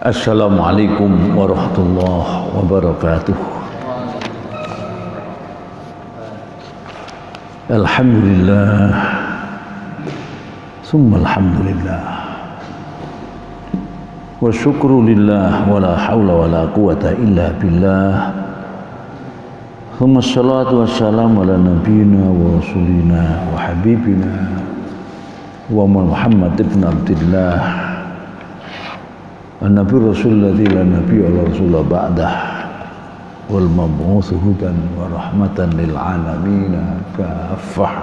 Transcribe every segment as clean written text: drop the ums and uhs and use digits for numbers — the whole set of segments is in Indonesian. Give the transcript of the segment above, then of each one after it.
Assalamualaikum warahmatullahi wabarakatuh. Alhamdulillah, summa alhamdulillah, wa syukru lillah, wa la hawla wa la quwata illa billah. Summa salatu wassalamu ala nabiyyina wa rasulina wa habibina wa Muhammad ibn Abdillah An-Nabi Rasul ladzi la nabiyya wa rasulullah ba'dah wal mab'uts hudan wa rahmatan lil alamin kaffah.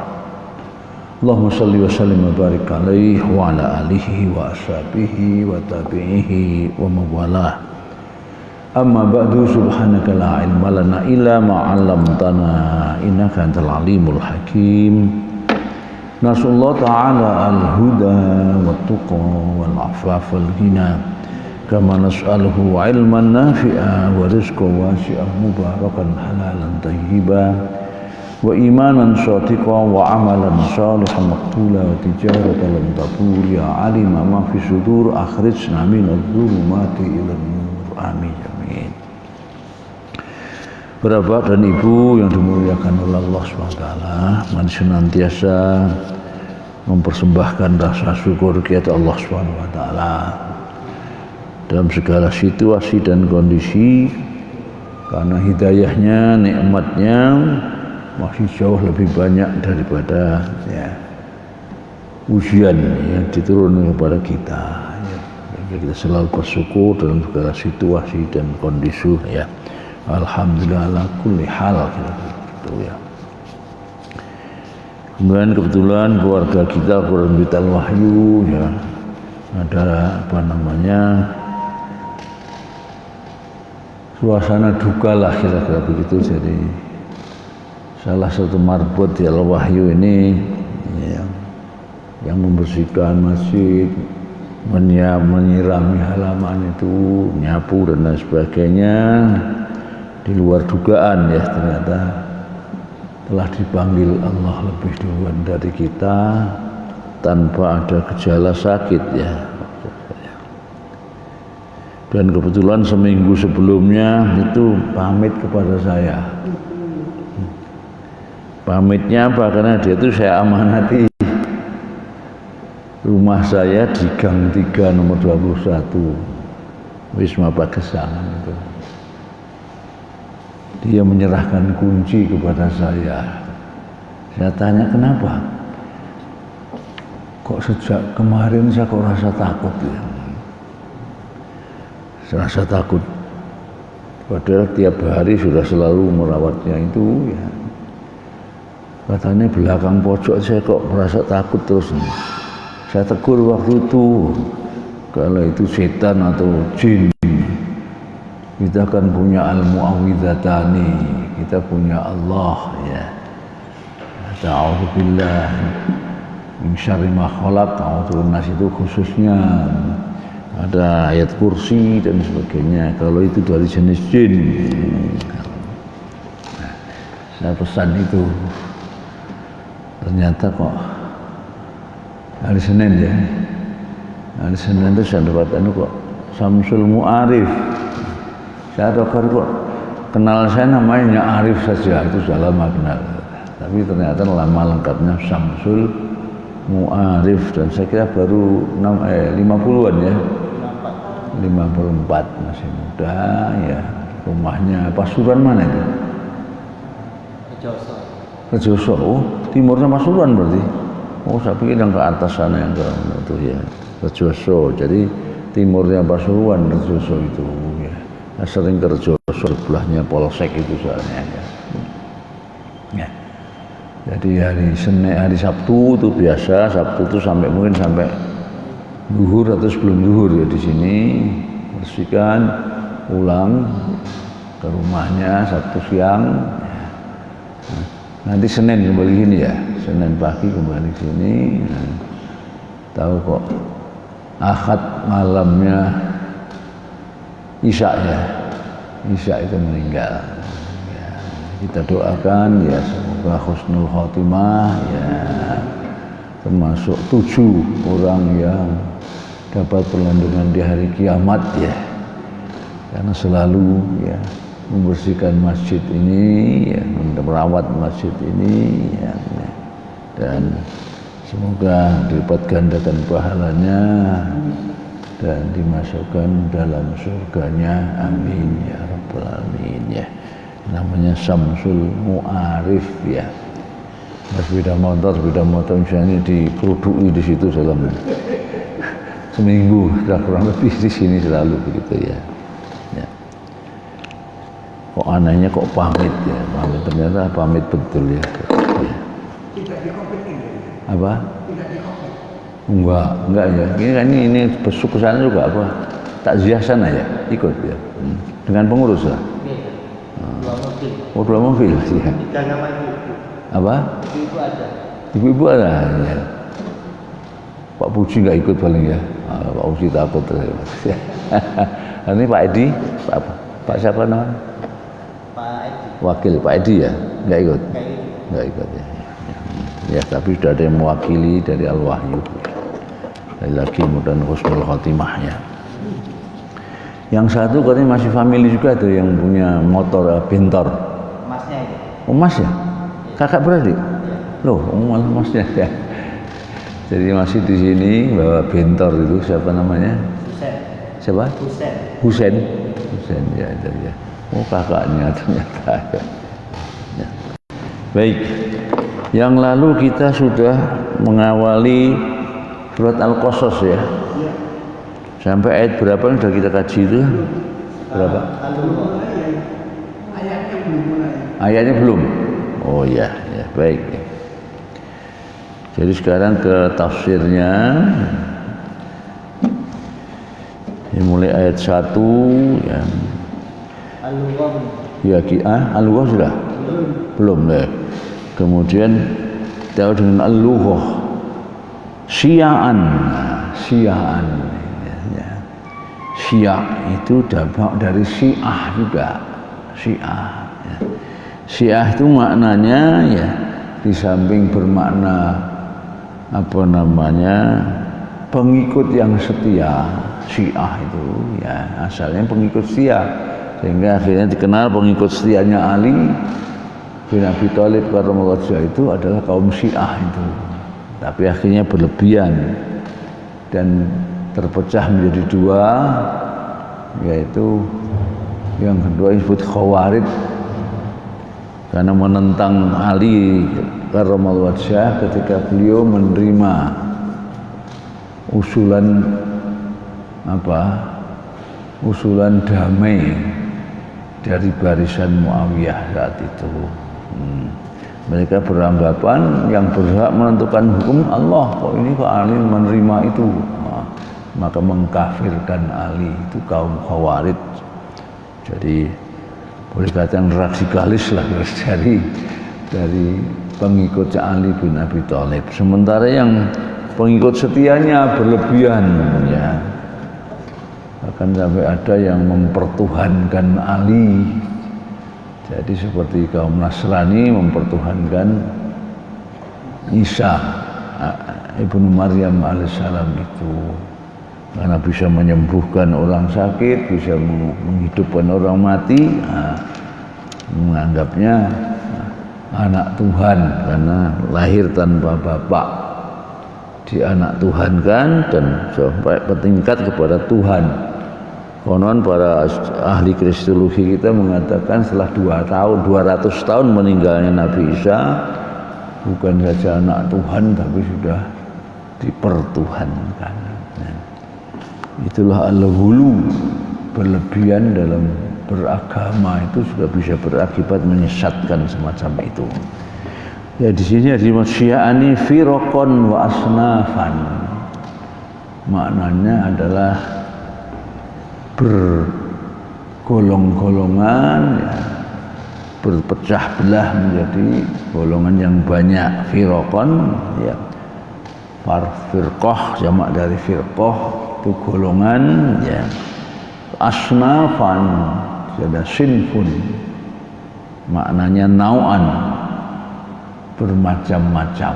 Allahumma shalli wa sallim wa barik alaihi wa ala alihi wa ashabihi wa tabi'ihi wa mawalah. Amma ba'du, subhanaka la ilma lana illa ma 'allamtana innaka antal alimul hakim. Nasallahu ta'ala al-huda wat tuqa wal 'afaf wal ghina. Kama nas'aluhu ilman nafi'a wa rizqan wasi'an mubarakan halalan tayyiban wa imanan shatiqan wa amalan salihan maqbula wa tijaratan lam tabur ya alima ma fi sudur akhrijna min adh-dhulumati ila an-nur amin amin. Bapak dan Ibu yang dimuliakan oleh Allah SWT, mari senantiasa mempersembahkan rasa syukur kepada Allah SWT dalam segala situasi dan kondisi, karena hidayahnya, nikmatnya masih jauh lebih banyak daripada ujian yang diturunkan kepada kita. Kita selalu bersyukur dalam segala situasi dan kondisi. Alhamdulillah ala kulli hal gitu ya. Kemudian kebetulan keluarga kita, keluarga Bital Wahyu ada suasana duka lah kira-kira begitu. Jadi salah satu marbot di Al-Wahyu ini yang membersihkan masjid, menyirami halaman itu, nyapu dan lain sebagainya, di luar dugaan ternyata telah dipanggil Allah lebih duluan dari kita tanpa ada gejala sakit Dan kebetulan seminggu sebelumnya itu pamit kepada saya. Pamitnya apa? Karena dia itu saya amanati rumah saya di Gang 3 nomor 21 Wisma Pagesangan itu. Dia menyerahkan kunci kepada saya. Saya tanya kenapa? Kok sejak kemarin saya kok rasa takut Rasa takut, padahal tiap hari sudah selalu merawatnya itu Katanya belakang pojok saya kok merasa takut terus. Saya tegur waktu itu, kalau itu setan atau jin. Kita kan punya al-mu'awwidhatani, kita punya Allah Ta'awudzubillah min syarri ma khalaq, ta'awudzubillah nas itu khususnya ada ayat kursi dan sebagainya. Kalau itu dari jenis jin, saya pesan itu. Ternyata kok hari Senin hari Senin itu saya dapat kok Samsul Mu'arif. Saya kok kenal saya namanya Arif saja, itu sudah lama kenal. Tapi ternyata nama lengkapnya Samsul Mu'arif, dan saya kira baru 50-an 54, masih muda Rumahnya Pasuruan mana itu? Rejoso. Timurnya Pasuruan berarti. Saya pikir yang ke atas sana yang ke itu Rejoso. Jadi timurnya Pasuruan Rejoso itu Saya sering ke Rejoso, sebelahnya Polsek itu soalnya Jadi hari Sabtu itu biasa, Sabtu itu mungkin sampai zuhur atau sebelum zuhur di sini bersihkan, pulang ke rumahnya Sabtu siang. Nanti Senin kembali sini Senin pagi kembali sini. Tahu kok Ahad malamnya Isya itu meninggal. Kita doakan semoga husnul khotimah termasuk 7 orang yang dapat perlindungan di hari kiamat karena selalu ya membersihkan masjid ini, ya, merawat masjid ini, ya, dan semoga dilipat gandakan pahalanya dan dimasukkan dalam surganya, amin ya rabbal alamin. Ya, namanya Samsul Mu'arif ya. Sepeda motor misalnya dikerudui di situ dalam seminggu, sudah kurang lebih di sini selalu begitu ya. Ya. Kok anehnya kok pamit ya, pamit ternyata pamit betul ya. Ya. Tidak di COVID ini. Apa? Tidak di COVID. Enggak ya. Ini kan ini besuk ke sana juga apa? Takziah sana ya, ikut ya. Dengan pengurus lah. Dua mobil. Oh, 2 mobil ya. 3 nama ibu. Apa? Ibu ada. Ibu-ibu ada ya. Pak Puji nggak ikut paling ya. Pak Puji takut terus. Ini Pak Edi, Pak apa? Pak siapa namanya? Pak Edi. Wakil Pak Edi ya, nggak ikut. Nggak ikut ya. Ya, tapi sudah ada yang mewakili dari Al Wahyu. Lagi mudah husnul khotimah ya. Yang satu katanya masih family juga tuh yang punya motor Bentor. Masnya itu. Oh, Mas ya? Kakak beradik? Loh, malah masnya ya. Jadi masih di sini bawa Bentor itu siapa namanya? Husen. Siapa? Husen. Husen. Husen ya, ya. Oh, kakaknya ternyata ya. Ya. Baik. Yang lalu kita sudah mengawali surat Al-Qasas ya. Sampai ayat berapa yang sudah kita kaji itu? Berapa? Ayatnya belum mulai. Ayatnya belum. Oh ya, ya baik. Jadi sekarang ke tafsirnya. Ini mulai ayat 1 ya. Al-Lughah. Ya, Al-Lughah sudah? Belum deh. Kemudian tahu dengan Al-Lughah. Syi'an. Syi'an. Ya. Syiah itu dampak dari Syiah juga. Syiah. Ya. Syiah itu maknanya ya di samping bermakna apa namanya pengikut yang setia. Syiah itu ya asalnya pengikut setia sehingga akhirnya dikenal pengikut setianya Ali bin Abi Thalib karramallahu wajhahu itu adalah kaum Syiah itu. Tapi akhirnya berlebihan dan terpecah menjadi 2, yaitu yang kedua disebut Khawarij karena menentang Ali karramallahu wajhahu ketika beliau menerima usulan damai dari barisan Muawiyah saat itu. Mereka beranggapan yang berhak menentukan hukum Allah, kok ini kok Ali menerima itu. Maka mengkafirkan Ali, itu kaum Khawarij. Jadi boleh katakan radikalis lah dari pengikut Ali bin Abi Thalib. Sementara yang pengikut setianya berlebihan ya. Bahkan sampai ada yang mempertuhankan Ali. Jadi seperti kaum Nasrani mempertuhankan Isa ibnu Maryam alaihissalam itu. Karena bisa menyembuhkan orang sakit, bisa menghidupkan orang mati, menganggapnya anak Tuhan karena lahir tanpa bapak, dianak Tuhankan dan sampai bertingkat kepada Tuhan. Konon para ahli kristologi kita mengatakan setelah 200 tahun meninggalnya Nabi Isa, bukan saja anak Tuhan tapi sudah dipertuhankan. Itulah al-ghulu, berlebihan dalam beragama itu sudah bisa berakibat menyesatkan semacam itu. Ya di sini ada Syi'ani firaqan wa asnafan. Maknanya adalah bergolong-golongan ya, berpecah belah menjadi golongan yang banyak. Firaqan ya. Firqah jamak dari firqah itu golongan ya. Asnafan ada sinfun maknanya nau'an bermacam-macam.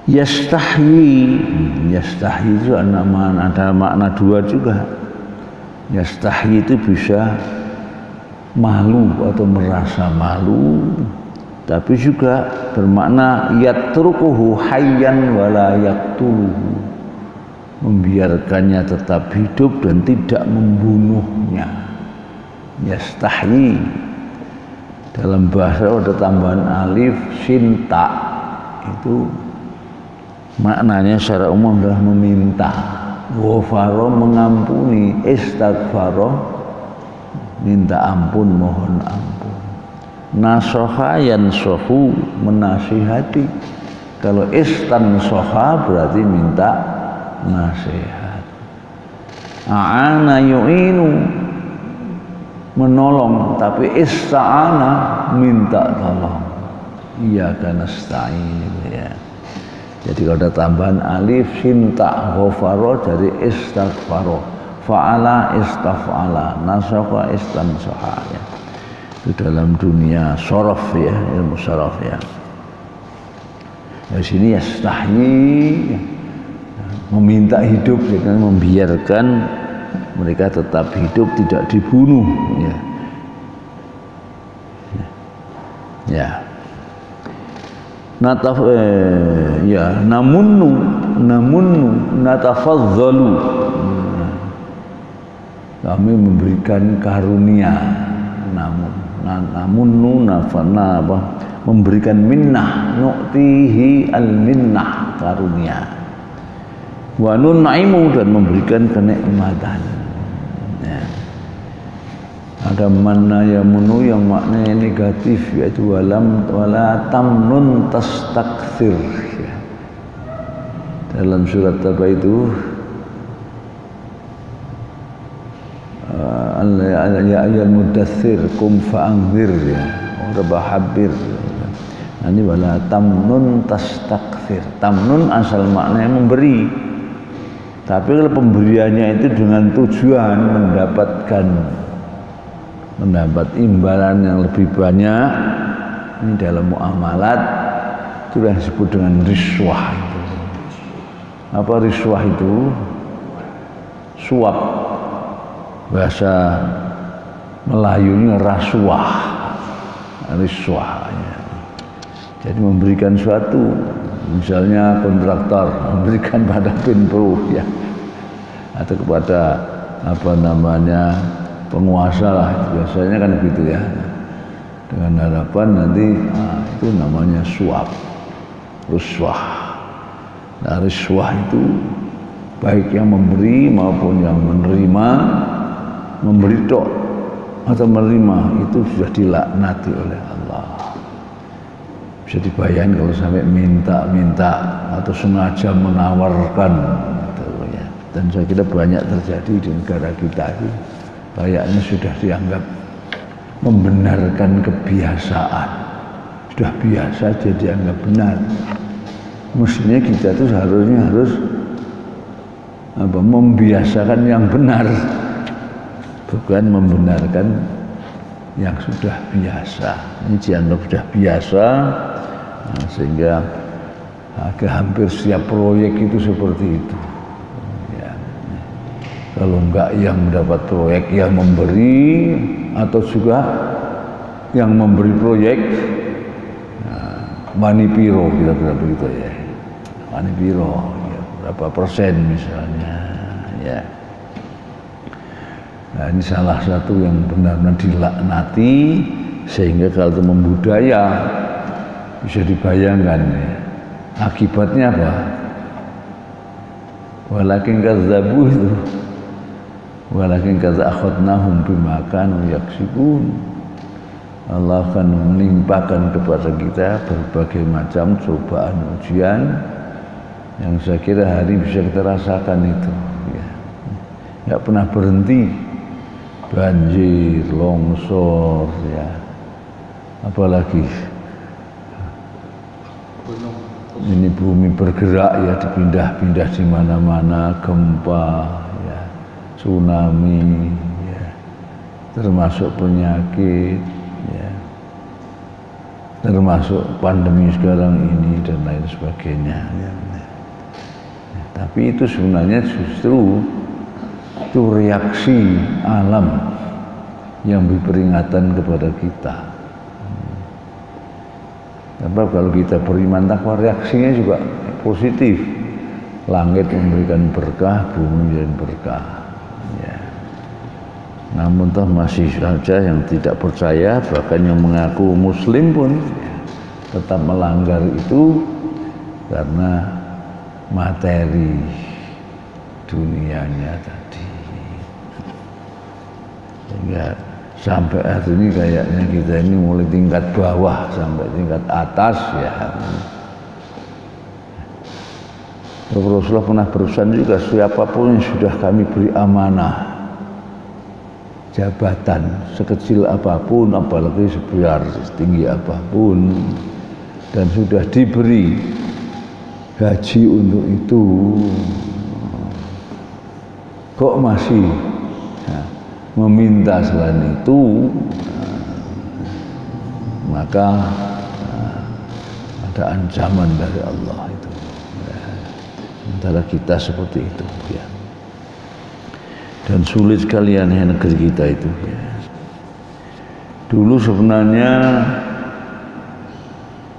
Yastahyi itu ada makna dua juga. Yastahyi itu bisa malu atau merasa malu, tapi juga bermakna yatrukuhu hayyan wala yaqtuluhu, membiarkannya tetap hidup dan tidak membunuhnya. Yastahyi dalam bahasa ada tambahan alif sin ta, itu maknanya secara umum adalah meminta. Ghafara mengampuni, istaghfara minta ampun, mohon ampun. Nasoha yansohu menasihati. Kalau istansoha berarti minta nasihat. A'ana yu'inu menolong, tapi ista'ana minta tolong. Iyyaka nasta'in ya. Jadi kalau ada tambahan alif sinta ghafara dari istaghfara, fa'ala istaf'ala, nasaha istansaha ya. Itu dalam dunia syaraf ya, ilmu syaraf ya. Di sini yastahyi meminta hidup, dengan membiarkan mereka tetap hidup, tidak dibunuh ya. Ya. Namun natafadzalu, kami memberikan karunia. Namun nafana memberikan minnah, nu'tihi al minnah, karunia. Wa nun'imu dan memberikan kenikmatan ya. Ada mana yamunu yang maknanya negatif, yaitu wala tamnun tastakthir ya. Dalam surat apa itu ya ayyuhal mudaththir qum fa'anzir ya, rabahabir. Ini wala tamnun tastakthir. Tamnun asal maknanya memberi, tapi kalau pemberiannya itu dengan tujuan mendapat imbalan yang lebih banyak, ini dalam muamalat itu yang disebut dengan riswah itu. Apa riswah itu? Suap, bahasa Melayunya rasuah, riswah ya. Jadi memberikan suatu, misalnya kontraktor memberikan pada Pinpro ya, atau kepada penguasa lah, biasanya kan begitu ya, dengan harapan nanti itu namanya suap, riswah. Nah, riswah itu baik yang memberi maupun yang menerima. Memberi tok atau menerima itu sudah dilaknati oleh Allah. Bisa dibayangkan kalau sampai minta atau sengaja menawarkan gitu ya. Dan saya kira banyak terjadi di negara kita ini. Kayaknya sudah dianggap membenarkan kebiasaan, sudah biasa jadi dianggap benar. Mestinya kita tuh seharusnya harus membiasakan yang benar, bukan membenarkan yang sudah biasa. Ini dianggap sudah biasa, sehingga hampir setiap proyek itu seperti itu. Kalau enggak yang mendapat proyek yang memberi, atau juga yang memberi proyek manipiro, kira-kira begitu ya. Manipiro ya, berapa persen misalnya ya. Nah, ini salah satu yang benar-benar dilaknati, sehingga kalau itu membudaya bisa dibayangkan ya. Akibatnya apa? Walakin kazzabu itu, walakin akhadnahum bima kanu yaksibun. Allah akan menimpakan kepada kita berbagai macam cobaan ujian yang saya kira hari bisa kita rasakan itu ya. Nggak pernah berhenti, banjir, longsor ya, apalagi ini bumi bergerak ya, dipindah-pindah di mana-mana, gempa ya, tsunami ya, termasuk penyakit ya. termasuk pandemi sekarang ini dan lain sebagainya. Tapi itu sebenarnya justru itu reaksi alam yang beri peringatan kepada kita. Sebab kalau kita beriman takwa, reaksinya juga positif. Langit memberikan berkah, bumi dan berkah. Ya. Namun toh masih saja yang tidak percaya, bahkan yang mengaku muslim pun tetap melanggar itu karena materi dunianya tadi. Sehingga sampai hari ini kayaknya kita ini mulai tingkat bawah sampai tingkat atas ya. Rasulullah pernah berusaha juga, siapapun yang sudah kami beri amanah jabatan sekecil apapun, apalagi sebiar setinggi apapun, dan sudah diberi gaji untuk itu, kok masih meminta selain itu, maka ada ancaman dari Allah itu. Antara kita seperti itu ya. Dan sulit sekali aneh negeri kita itu ya. Dulu sebenarnya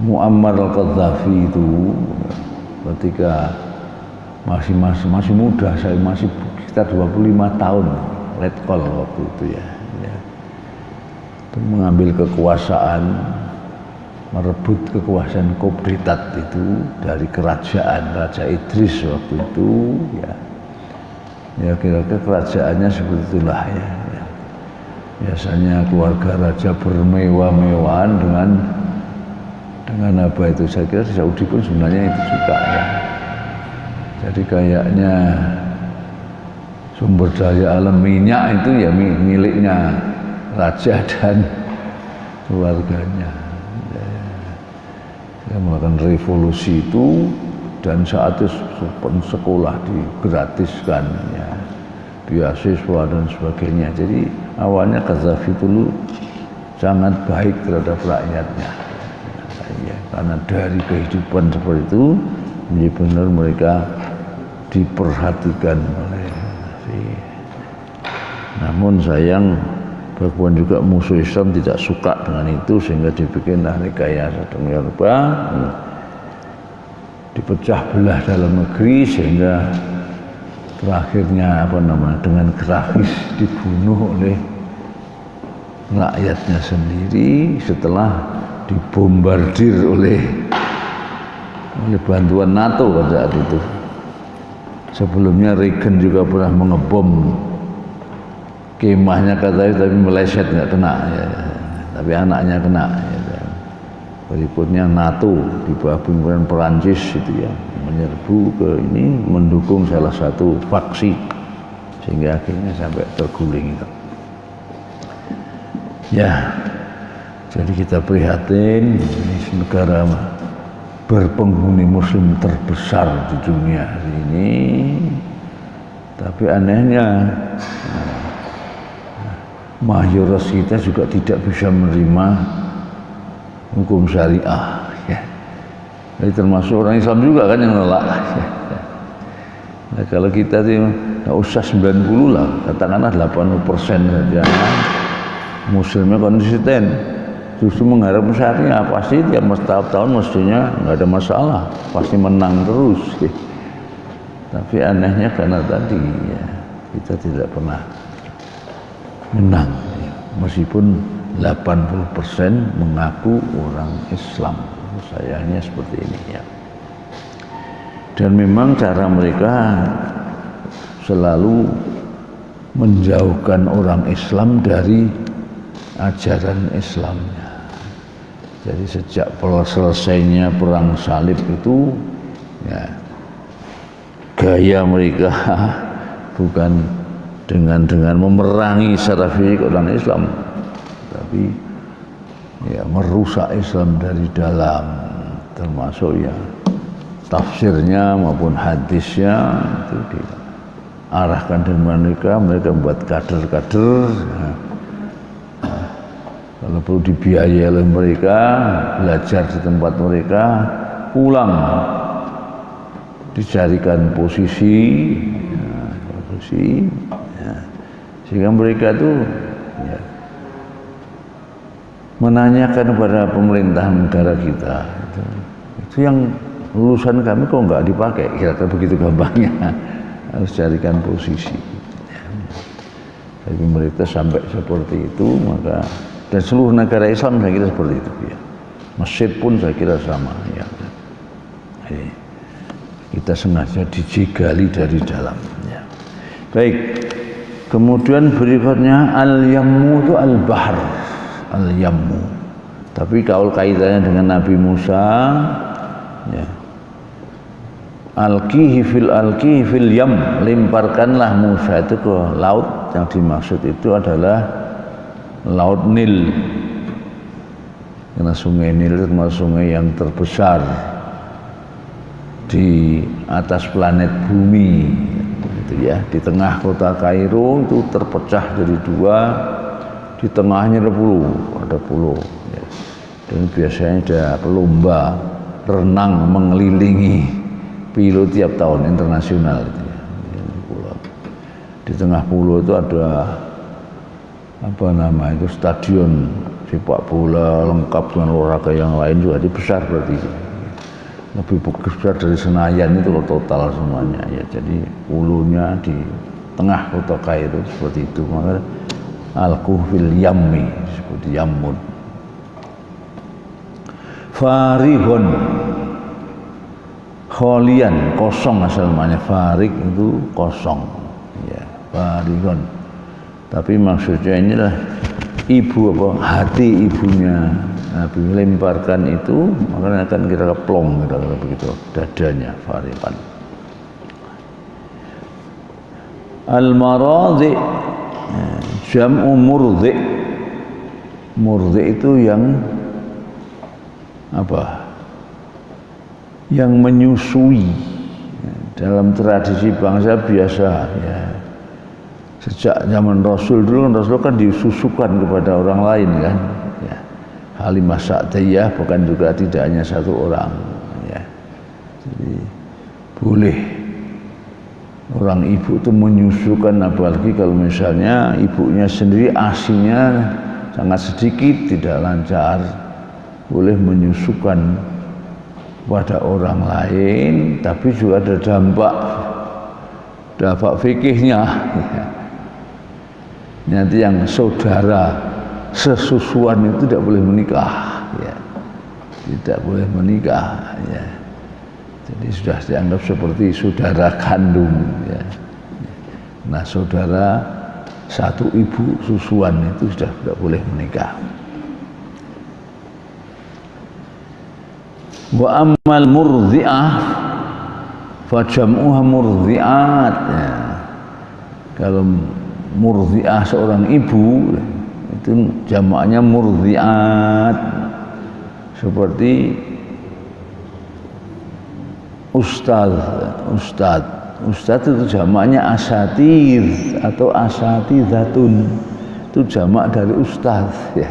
Muammar al-Qaddafi itu ketika masih muda, saya masih sekitar 25 tahun, red call waktu itu ya. Mengambil kekuasaan, merebut kekuasaan Kobritat itu dari kerajaan Raja Idris waktu itu ya kira-kira kerajaannya seperti itulah ya. Biasanya keluarga raja bermewah-mewahan dengan apa itu, saya kira di Saudi pun sebenarnya itu juga ya. Jadi kayaknya sumber daya alam minyak itu ya miliknya raja dan keluarganya. Dia melakukan revolusi itu, dan saat itu sekolah digratiskan ya, beasiswa dan sebagainya. Jadi awalnya Qaddafi dulu sangat baik terhadap rakyatnya ya, karena dari kehidupan seperti itu benar-benar mereka diperhatikan oleh namun sayang bahkan juga musuh Islam tidak suka dengan itu, sehingga dibikinlah rekayasa demikian rupa, dipecah belah dalam negeri, sehingga terakhirnya dengan gratis dibunuh oleh rakyatnya sendiri setelah dibombardir oleh bantuan NATO pada saat itu. Sebelumnya Reagan juga pernah mengebom kemahnya Qaddafi, tapi meleset nggak kena ya. Tapi anaknya kena ya. Berikutnya NATO di bawah pimpinan Perancis itu ya menyerbu ke ini, mendukung salah satu faksi, sehingga akhirnya sampai terguling itu. Ya, jadi kita prihatin, ini negara berpenghuni muslim terbesar di dunia hari ini, tapi anehnya mayoritas kita juga tidak bisa menerima hukum syariah ya. Jadi termasuk orang Islam juga kan yang menolak ya. Nah, kalau kita sih nggak usah 90 lah, katakanlah 80% saja muslimnya konsisten, justru mengharap syariah, pasti tiap tahun mestinya nggak ada masalah, pasti menang terus ya. Tapi anehnya karena tadi ya, kita tidak pernah menang ya. Meskipun 80% mengaku orang Islam, sayangnya seperti ini ya. Dan memang cara mereka selalu menjauhkan orang Islam dari ajaran Islamnya. Jadi sejak selesainya perang salib itu ya, gaya mereka bukan dengan memerangi secara fisik orang Islam, tapi ya merusak Islam dari dalam, termasuk ya tafsirnya maupun hadisnya itu diarahkan dengan mereka membuat kader-kader ya, Kalau perlu dibiayai oleh mereka, belajar di tempat mereka, pulang dicarikan posisi, ya. Sehingga mereka itu ya, menanyakan kepada pemerintah negara kita, itu yang lulusan kami kok nggak dipakai, kira-kira begitu gampangnya. Harus carikan posisi. Tapi pemerintah sampai seperti itu, maka dan seluruh negara Islam saya kira seperti itu ya. Masjid pun saya kira sama ya. Jadi, kita sengaja dijegali dari dalam ya. Baik. Kemudian berikutnya al-yammu itu al-bahr. Al-yammu. Tapi kalau kaitannya dengan Nabi Musa ya. Alqihi fil yam, lemparkanlah Musa itu ke laut. Yang dimaksud itu adalah laut Nil, karena sungai Nil itu termasuk sungai yang terbesar di atas planet bumi gitu ya. Di tengah kota Kairo itu terpecah jadi dua, di tengahnya ada pulau ya. Dan biasanya ada lomba renang mengelilingi Pilo tiap tahun internasional itu ya. Di tengah pulau itu ada itu stadion sepak bola lengkap dengan olahraga yang lain juga. Jadi besar berarti lebih besar dari Senayan itu total semuanya ya. Jadi pulaunya di tengah kota Kairo seperti itu, maka al-kuhfil yammi seperti Yamud. Farihun kholian, kosong asal namanya. Farik itu kosong ya, farihun. Tapi maksudnya inilah ibu hati ibunya Nabi lemparkan itu, makanya akan kita plong begitu dadanya. Farihun. Al-maradhi jam'u murdhi. Murdhi itu yang yang menyusui. Dalam tradisi bangsa biasa ya, sejak zaman Rasul dulu, Rasul kan disusukan kepada orang lain kan ya. Halimah Sa'diyah bukan juga tidak hanya satu orang ya. Jadi boleh orang ibu itu menyusukan, apalagi kalau misalnya ibunya sendiri asinya sangat sedikit, tidak lancar, boleh menyusukan pada orang lain, tapi juga ada dampak fikihnya. Nanti yang saudara sesusuan itu tidak boleh menikah, ya. Tidak boleh menikah, ya. Jadi sudah dianggap seperti saudara kandung, ya. Nah, saudara satu ibu susuan itu sudah tidak boleh menikah. Wa ammal murdhi'ah fa jam'uha murdhi'at ya. Kalau murdhi'ah seorang ibu itu jamaknya murdhi'at, seperti ustaz itu jamaknya asatir atau asatizatun, itu jamak dari ustaz ya.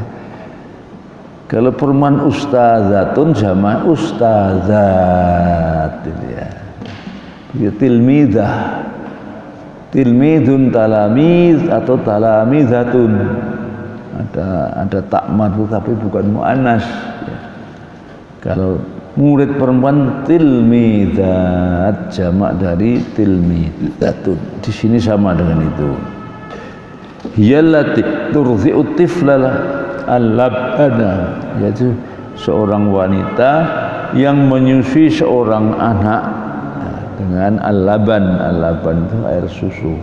Kalau perempuan ustazatun jamak ustazat ya. Tilmidah, tilmidun talamiz atau talamizatun. Ada takmad tapi bukan muannas ya. Kalau murid perempuan tilmidat, jamak dari tilmidatun. Di sini sama dengan itu. Hiyallati turzi'ut tiflala al-labana, yaitu seorang wanita yang menyusui seorang anak dengan al-laban. Al-laban itu air susu.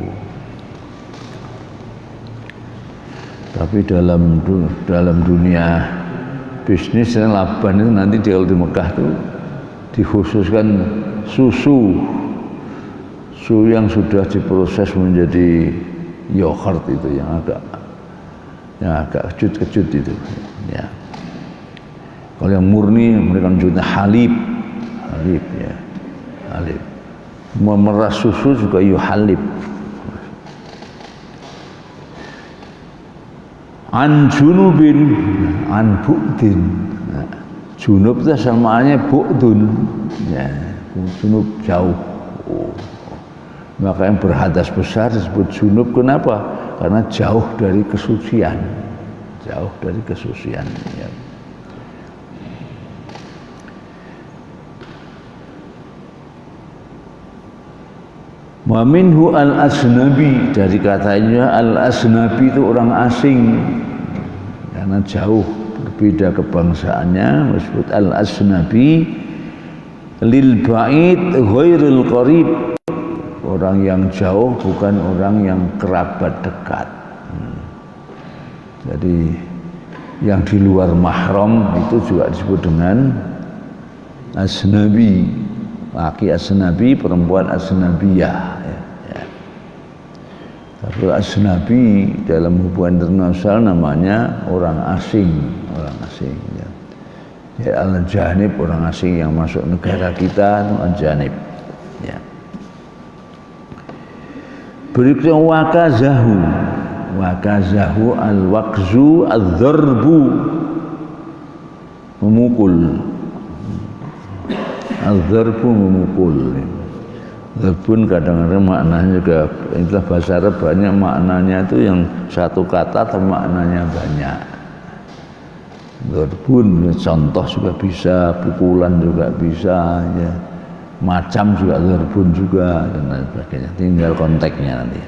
Tapi dalam dunia bisnis yang laban itu nanti kalau di Mekah itu dikhususkan susu yang sudah diproses menjadi yogurt, itu yang agak kecut itu ya. Kalau yang murni mereka menyebutnya halib ya, halib. Memeras susu juga yuhalib. An junubin, an bu'din. Nah, junub itu samaannya bu'dun. Ya, junub jauh. Oh. Maka yang berhadas besar disebut junub. Kenapa? Karena jauh dari kesucian. Jauh dari kesucian. Ya. Wa minhu al-asnabi, dari katanya al-asnabi itu orang asing karena jauh berbeda kebangsaannya, disebut al-asnabi lil ba'id ghairil qarib, orang yang jauh bukan orang yang kerabat dekat. Jadi yang di luar mahram itu juga disebut dengan asnabi, laki asnabi, perempuan asnabiyah. Tapi asnabi dalam hubungan internasional namanya orang asing, orang asing. Ya, ya al-janib, orang asing yang masuk negara kita, al-janib. Ya. Berikutnya wakazahu, wakazahu al-waqzu al-dharbu, memukul, al-dharbu memukul. Pun kadang-kadang maknanya juga, itulah bahasa Arab banyak maknanya itu yang satu kata atau maknanya banyak. Pun contoh juga bisa, pukulan juga bisa, ya. Macam juga pun juga dan lain sebagainya. Tinggal konteksnya nanti.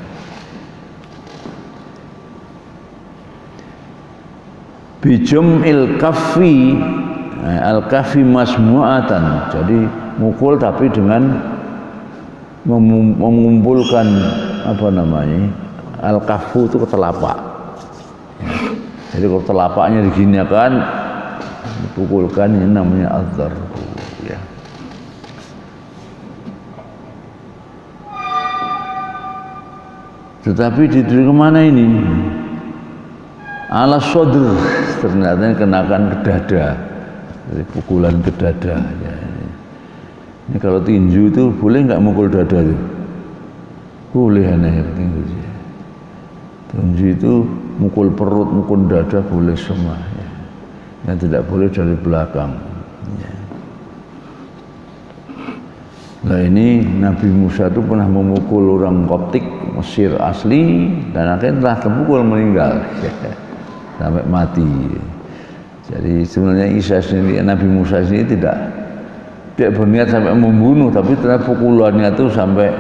Bijum'il kaffi, al-kaffi masmu'atan. Jadi mukul tapi dengan mengumpulkan apa namanya, al-kafu itu ke telapak. Jadi kalau telapaknya diginikan, dipukulkan, ini namanya al-dharbu. Ya. Tetapi dituju kemana ini? Ala sodr, ternyata kenakan ke dada, jadi pukulan ke dada. Ya. Ini kalau tinju itu boleh nggak mukul dada tuh? Boleh aneh tinju. Tinju itu mukul perut, mukul dada boleh semua. Ya. Yang tidak boleh dari belakang. Ya. Nah ini Nabi Musa itu pernah memukul orang Koptik Mesir asli dan akhirnya telah terpukul meninggal. Ya. Sampai mati. Jadi sebenarnya Isa sendiri, Nabi Musa sendiri tidak berniat sampai membunuh, tapi ternyata pukulannya itu sampai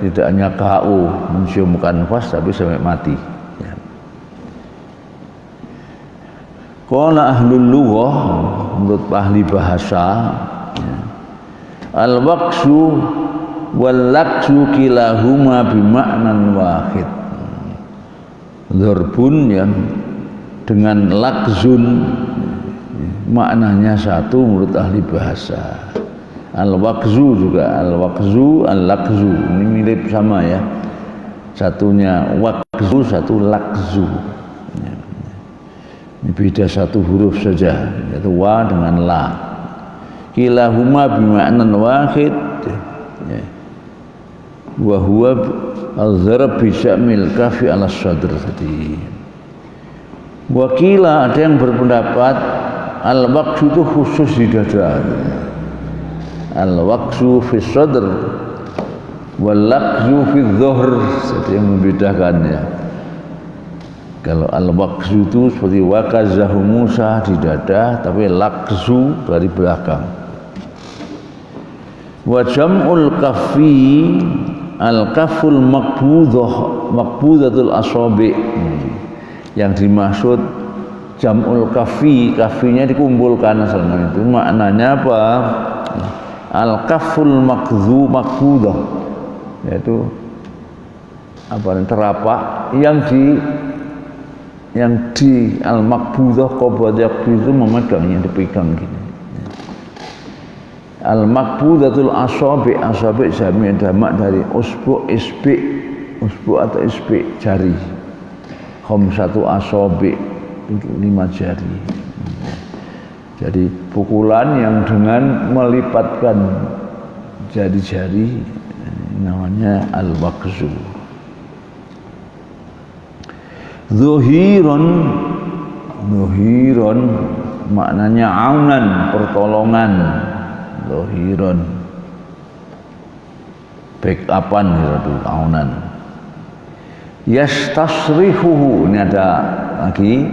tidak hanya KO, menciumkan nafas, tapi sampai mati. Ya. Qala ahlul lughah, menurut ahli bahasa, ya, al-waqsu wal laksu kilahuma bima'nan wahid. Dharbun ya, dengan lakzun maknanya satu menurut ahli bahasa. Al-waqzu juga, al-waqzu, al-lakzu, ini mirip sama ya. Satunya waqzu, satu lakzu. Ya. Ini beda satu huruf saja, yaitu wa dengan la. Kilahuma bima'nan wahid. Ya. Wa huwa al-dharb bi syamil kafi ala sadr tadi. Wakila ada yang berpendapat al-waqzu itu khusus di dada. Al-waqzu fi sadr wal laqzu fi dhuhr, jadi yang membedakannya. Kalau al-waqzu itu seperti wakazahu Musa di dada, tapi laqzu dari belakang. Wa jam'ul kaffi al-kafful maqbudatul asabi. Yang dimaksud jam'ul kaffi, kafinya dikumpulkan asalnya itu maknanya apa? Al-kafful maqbudah, yaitu apa, terapak yang di al-maqbudah qabdah itu memegang, yang dipegang gini. Al-maqbudatul asabi, asabi jamak dari usbu, isbi, usbu atau isbi, jari. Khamsatu asabi, 5 jari. Jadi pukulan yang dengan melipatkan jari-jari namanya al-waqzu. Zuhiron Dhuhiron maknanya aunan, pertolongan. Dhuhiron backupan gitu, aunan. Yastasrihuhu, ini ada lagi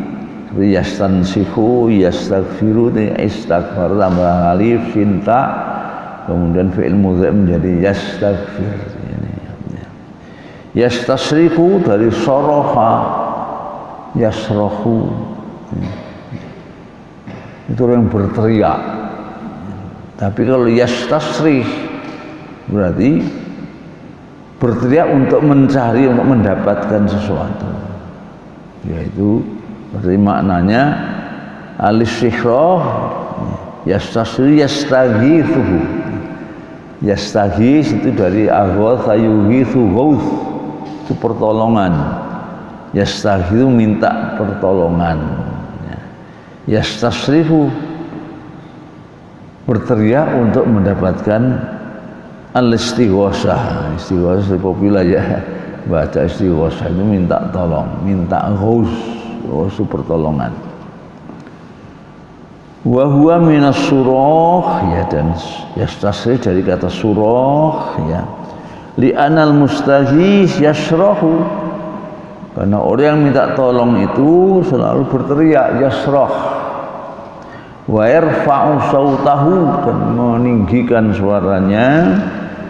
yastansihu, yastaghfiru, istighfar tambah alif cinta, kemudian fi'il mudhari menjadi yastaghfir. Yastasrihu dari soroha, yasrohu, itu orang berteriak. Tapi kalau yastasrih berarti berteriak untuk mencari, untuk mendapatkan sesuatu, yaitu berarti maknanya al-istighrah, yastasri yastaghithu. Yastaghith itu dari aghatha yughithu ghauth, itu pertolongan. Yastaghithu minta pertolongan. Yastasrihu berteriak untuk mendapatkan al-istighosah. Istighosah populer ya, baca istighosah itu minta tolong, minta ghauth, itu pertolongan. Wa huwa minas surah, ya, dan yastasrih dari kata surah, ya, li anal mustaghis yasrahu, karena orang yang minta tolong itu selalu berteriak yasrah. Wa yarfa'u sautahu, dan meninggikan suaranya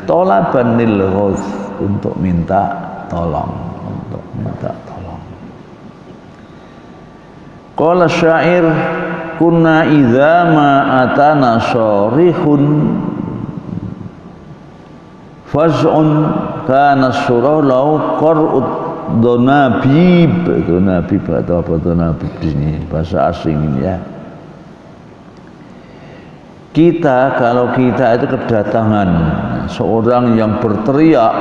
talaban lil ghauth, untuk minta tolong, untuk minta tolong. Qala syair kunna idza ma atana sarihun faz'un kana surah lau qar'ud donabib. Donabib atau apa donabib ini bahasa asing ini ya. Kita, kalau kita itu kedatangan seorang yang berteriak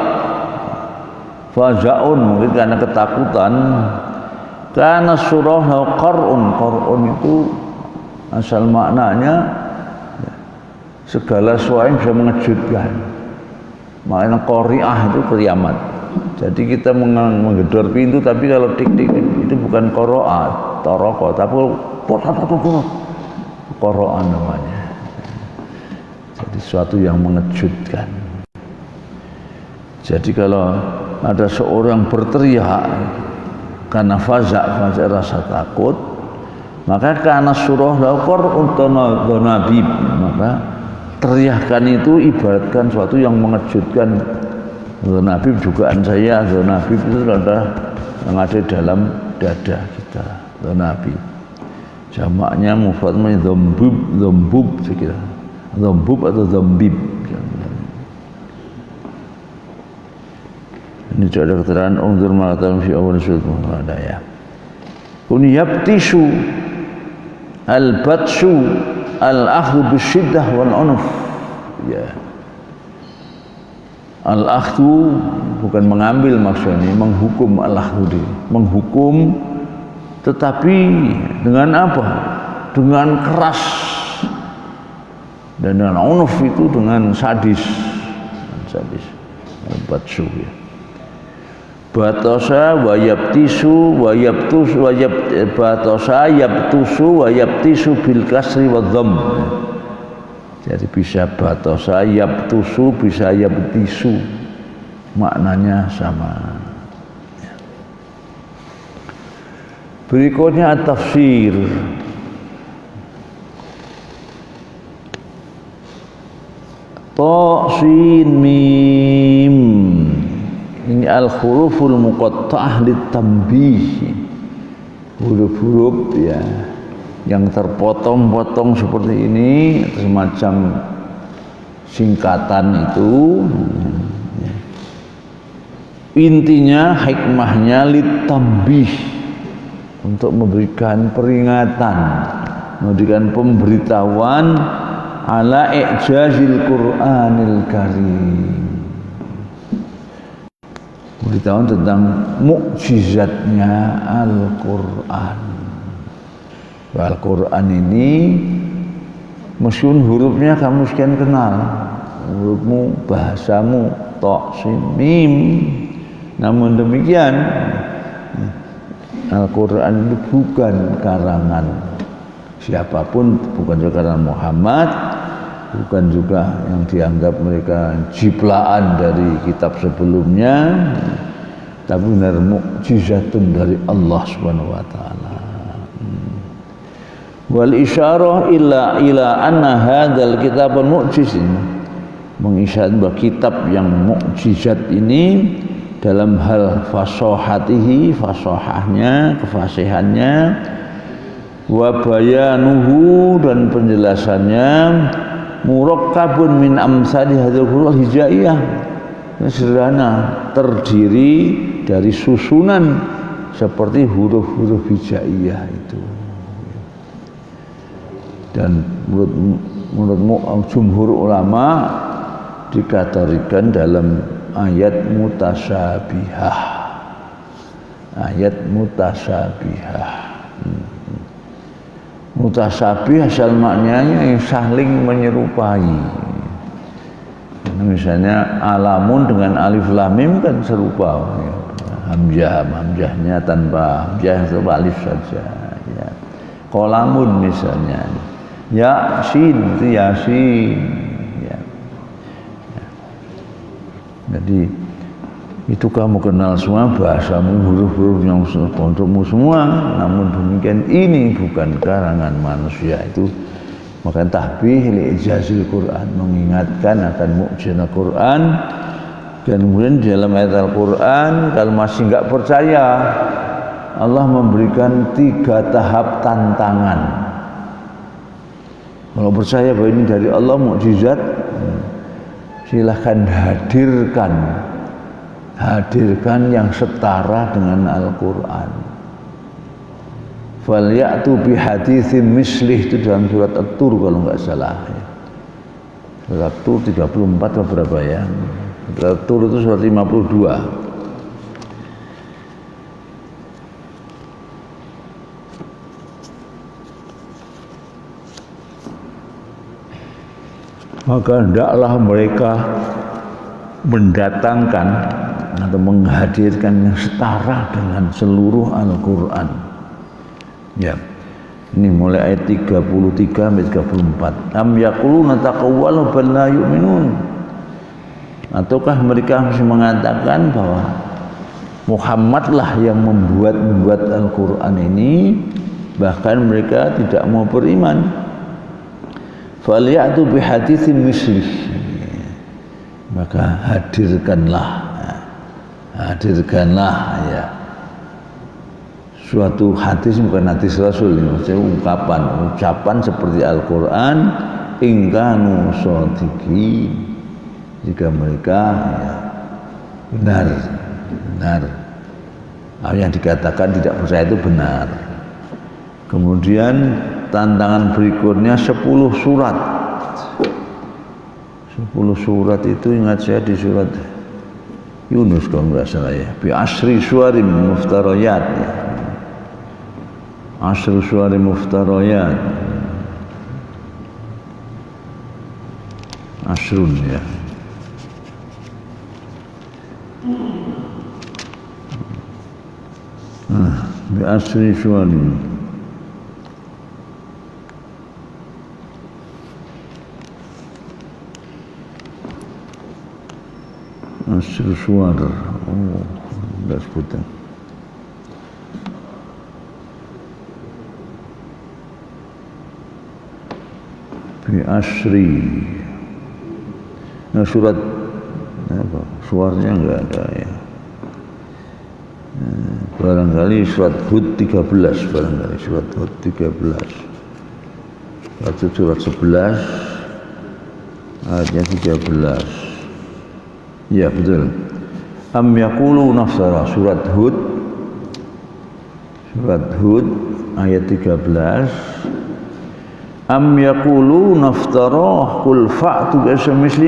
faza'un, mungkin karena ketakutan, karena surah qar'un. Qar'un itu asal maknanya segala sesuatu yang bisa mengejutkan. Makna qari'ah itu kiamat. Jadi kita menggedor pintu, tapi kalau tik-tik itu bukan qara'a, taraka, tapi qara'a namanya. Jadi sesuatu yang mengejutkan. Jadi kalau ada seorang berteriak karena faza' rasa takut, maka karena surah laqar untuk donabib, maka teriakan itu ibaratkan sesuatu yang mengejutkan. Donabib jugaan saya, donabib itu adalah yang ada dalam dada kita. Donabib jamaknya mufradnya dhombub sekira. Dhombub atau dhombib. Ini ada keterangan unzur ma'atam fi awal surat Muhammad ya. Kun yabtishu al-batshu al-akhdhu bisyiddah wal unuf. Ya. Al-akhdhu bukan mengambil maksudnya, menghukum. Al-akhdhu menghukum, tetapi dengan apa? Dengan keras. Dan dengan unuf itu dengan sadis. Sadis. Al-batshu ya. Batosa wa yabtisu wa yabtus wa batosa yabtusu wa yabtisu bil kasri wa dhamm. Jadi bisa batosa yabtusu, bisa yabtisu, maknanya sama. Berikutnya at-tafsir. Ta sin mim. Ini al-huruful muqatta'ah litanbih, huruf-huruf ya yang terpotong-potong seperti ini, semacam singkatan itu. Intinya hikmahnya litanbih, untuk memberikan peringatan, memberikan pemberitahuan ala i'jazil Qur'anil Karim, beritahuan tentang mukjizatnya Al-Quran. Al-Quran ini meskipun hurufnya kamu sekian kenal, hurufmu, bahasamu, ta, sin, mim, namun demikian Al-Quran itu bukan karangan siapapun, bukan juga karangan Muhammad, bukan juga yang dianggap mereka ciplaan dari kitab sebelumnya, tapi benar mukjizatun dari Allah Subhanahu wa taala. Wal isyarah ila anna hadzal kitab mu'jiz, mengisyarat bahwa kitab yang mukjizat ini dalam hal fasahatihi, fasahahnya, kefasihannya, wa bayanuhu, dan penjelasannya, murakkabun min amsali hadzal huruf hijaiyah, sederhana, terdiri dari susunan seperti huruf-huruf hijaiyah itu. Dan menurut jumhur ulama dikategorikan dalam ayat mutasyabihah. Ayat mutasyabihah. Mutasyabih asal maknanya yang saling menyerupai. Misalnya alamun dengan alif lam mim kan serupa. Hamzahnya tanpa hamzah, tanpa alif saja. Ya. Qalamun misalnya. Yasin itu Yasin. Ya. Ya. Jadi itu kamu kenal semua bahasamu, huruf-huruf yang untukmu semua. Namun demikian ini bukan karangan manusia. Itu maka tahbih li ijazil Quran, mengingatkan akan mukjizat Quran. Dan kemudian di dalam ayat Al-Quran, kalau masih enggak percaya, Allah memberikan 3 tahap tantangan. Kalau percaya bahwa ini dari Allah mukjizat, silahkan hadirkan yang setara dengan Al-Quran. Falyatu bihaditsin mislih, itu dalam surat At-Tur kalau enggak salah. Surat At-Tur 34 atau berapa ya? Surat At-Tur itu surat 52. Maka hendaklah mereka mendatangkan atau menghadirkan yang setara dengan seluruh Al-Quran. Ya, ini mulai ayat 33 sampai 34. Am yaquluna taqawwalu bal la yu'minun. Ataukah mereka masih mengatakan bahwa Muhammadlah yang membuat Al-Quran ini, bahkan mereka tidak mau beriman. Falyatu bihaditsin mislih, maka hadirkanlah ya suatu hadis, bukan hadis Rasul ini, maksudnya ucapan seperti Al-Quran, ingkanu shodiqin, jika mereka ya, benar. Yang dikatakan tidak percaya itu benar. Kemudian tantangan berikutnya 10 surat. 10 surat itu ingat saya di surat Yunus kalau enggak salah ya. Bi asri suwarim muftarayat ya. Asri suwarim muftarayat. Asrun ya. Bi asri suwarim. Asr suar, enggak sebutan. Bi asri. Nah surat apa? Suaranya enggak ada ya. Barangkali surat Hud 13, barangkali surat Hud 13. Surat 11 ayatnya 13. Ya betul. Am yaqulu nafsara, surat Hud ayat 13. Am yaqulu naftara qul fa'tu bi misli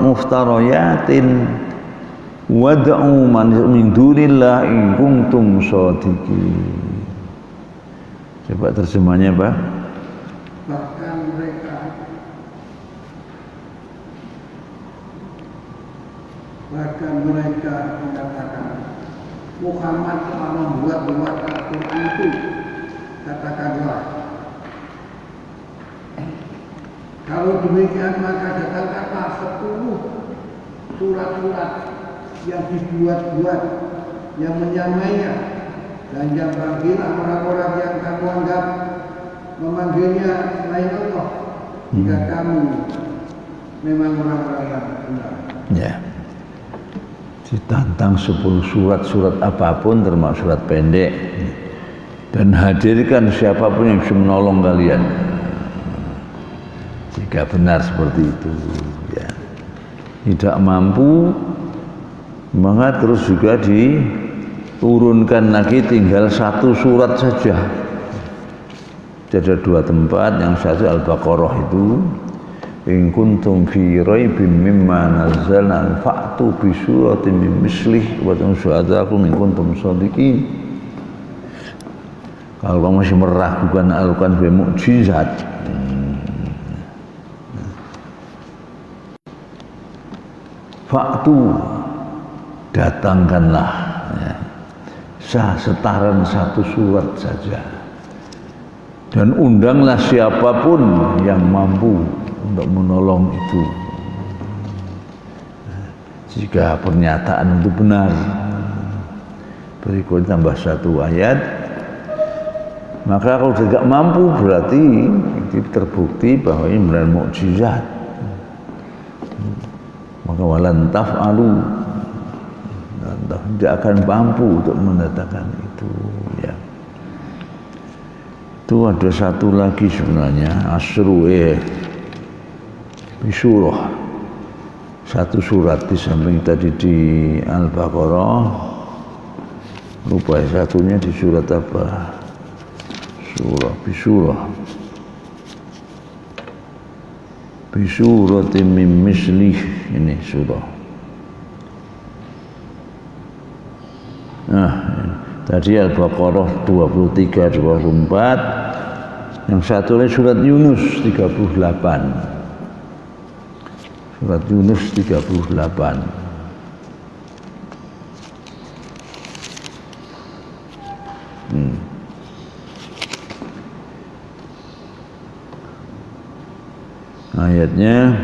muftarayatin wad'u man min dunillah in kuntum shadiqin. Coba terjemahnya Pak. Bahkan mereka mengatakan, Muhammad telah membuat Al-Quran itu, katakanlah, kalau demikian maka datangkanlah 10 surat-surat yang dibuat-buat, yang menyamainya, dan yang panggillah orang-orang yang kamu anggap memanggilnya selain Allah, jika kamu memang orang-orang yang benar. Ya. Ditantang 10 surat apapun termasuk surat pendek, dan hadirkan siapapun yang bisa menolong kalian jika benar seperti itu, ya. Tidak mampu, maka terus juga diturunkan lagi, tinggal 1 surat saja. Jadi ada 2 tempat, yang satu Al-Baqarah itu, in kuntum fi raibin mimma nazzalna fa'tu bi suratin min mislih wa tansu'adakum in kuntum shadiqin. Kalau kamu masih meragukan Al-Quran sebagai mukjizat, fa'tu, datangkanlah, ya, setaran 1 surat saja, dan undanglah siapapun yang mampu untuk menolong itu. Jika pernyataan itu benar, berikut tambah 1 ayat, maka kalau tidak mampu berarti itu terbukti bahwa ini benar mukjizat. Maka walan taf'alu, tidak akan mampu untuk mendatangkan itu, ya. Itu ada 1 lagi sebenarnya, asru bisurah, 1 surat di samping tadi di Al-Baqarah, lupa satunya di surat apa, bisurah bisuratin min mislih, ini surah. Nah, tadi Al-Baqarah 23, 24, yang satu lagi surat Yunus 38. Surat Yunus 38. Ayatnya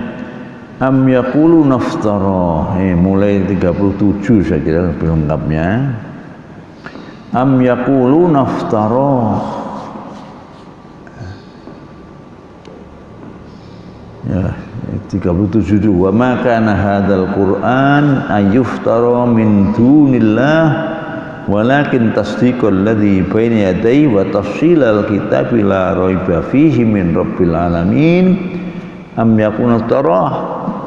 am yaqulu naftara, mulai 37 saya kira lebih lengkapnya. Am yaqulu naftara, ya 37 itu, wa ma kana hadzal Qur'an ayyuftara min dunillah walakin tasdiqal ladzi baina yadayhi wa tafsilal kitabi la raiba fihi min rabbil alamin. Am yakunu tarah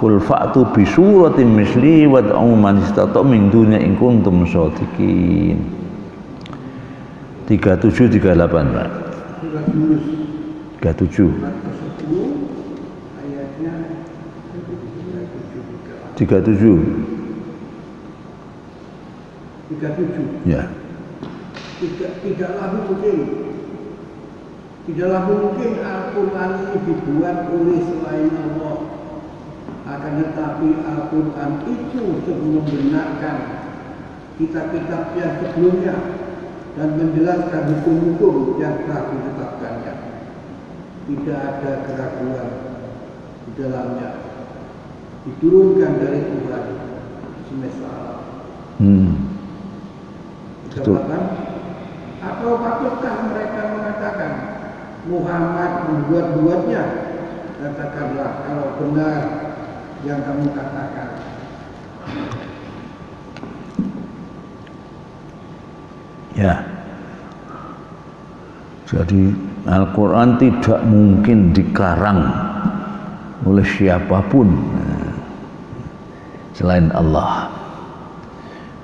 qul fa'tu bi suratin misli wad'u man istata' min dunya in kuntum shadiqin. 37 38 Pak. 37 ayatnya 37 ya. Tidaklah mungkin Al-Quran ini dibuat oleh selain Allah. Akan tetapi Al-Quran itu untuk membenarkan kitab-kitab yang sebelumnya dan menjelaskan hukum-hukum yang telah ditetapkannya. Tidak ada keraguan di dalamnya. Diturunkan dari Tuhan semesta alam. Dikatakan, atau patukah mereka mengatakan Muhammad membuat-buatnya? Katakanlah kalau benar yang kamu katakan. Ya. Jadi Al-Quran tidak mungkin dikarang oleh siapapun selain Allah.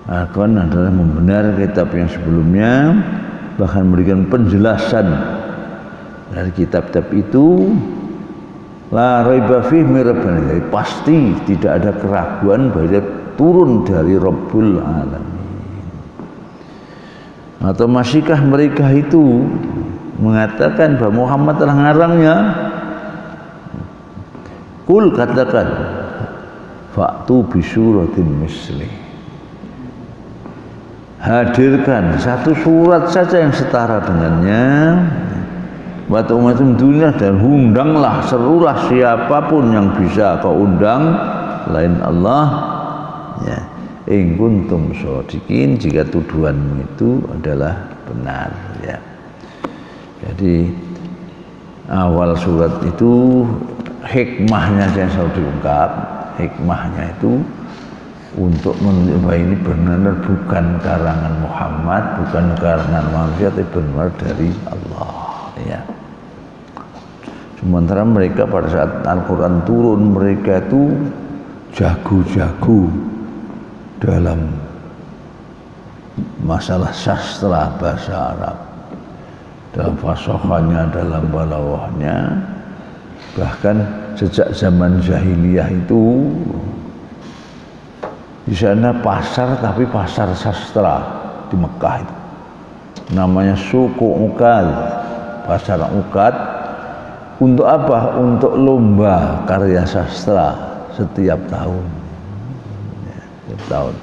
Al-Quran adalah membenar kitab yang sebelumnya, bahkan memberikan penjelasan dari kitab-kitab itu, la raiba fihi min rabbil alamin, pasti tidak ada keraguan bahwa dia turun dari Rabbul Alamin. Atau masihkah mereka itu mengatakan bahwa Muhammad telah ngarangnya? Qul, katakan, fa'tu bi suratin misli, hadirkan satu surat saja yang setara dengannya buat umat dunia, dan undanglah, serulah siapapun yang bisa kau undang lain Allah, ya, in kuntum shodiqin, jika tuduhanmu itu adalah benar, ya. Jadi awal surat itu hikmahnya yang selalu diungkap, hikmahnya itu untuk menunjukkan bahwa ini benar bukan karangan Muhammad, bukan karangan manusia, tapi benar dari Allah, ya. Sementara mereka pada saat Al-Quran turun, mereka itu jago-jago dalam masalah sastra bahasa Arab, dalam fasohanya, dalam balawahnya. Bahkan sejak zaman jahiliyah itu di sana pasar, tapi pasar sastra di Mekah itu namanya suku Ukad, pasar Ukad. Untuk apa? Untuk lomba karya sastra setiap tahun, ya, setiap tahun.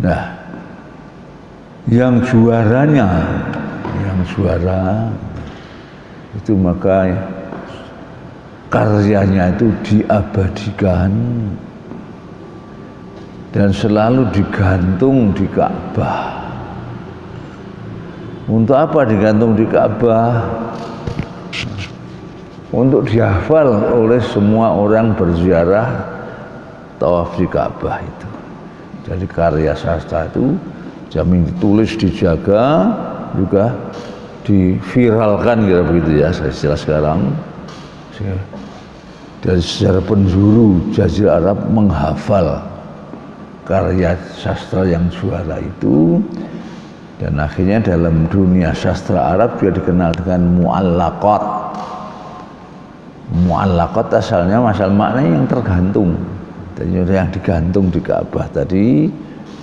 Nah, yang juara itu maka karyanya itu diabadikan dan selalu digantung di Ka'bah. Untuk apa digantung di Ka'bah? Untuk dihafal oleh semua orang berziarah tawaf di Ka'bah itu. Jadi karya sastra itu jamin ditulis, dijaga, juga diviralkan, kira begitu ya, istilah sekarang. Dari sejarah penjuru Jazirah Arab menghafal karya sastra yang juara itu. Dan akhirnya dalam dunia sastra Arab juga dikenal dengan mu'allaqat. Mu'allaqat asalnya masalah maknanya yang tergantung. Dan yang digantung di Ka'bah tadi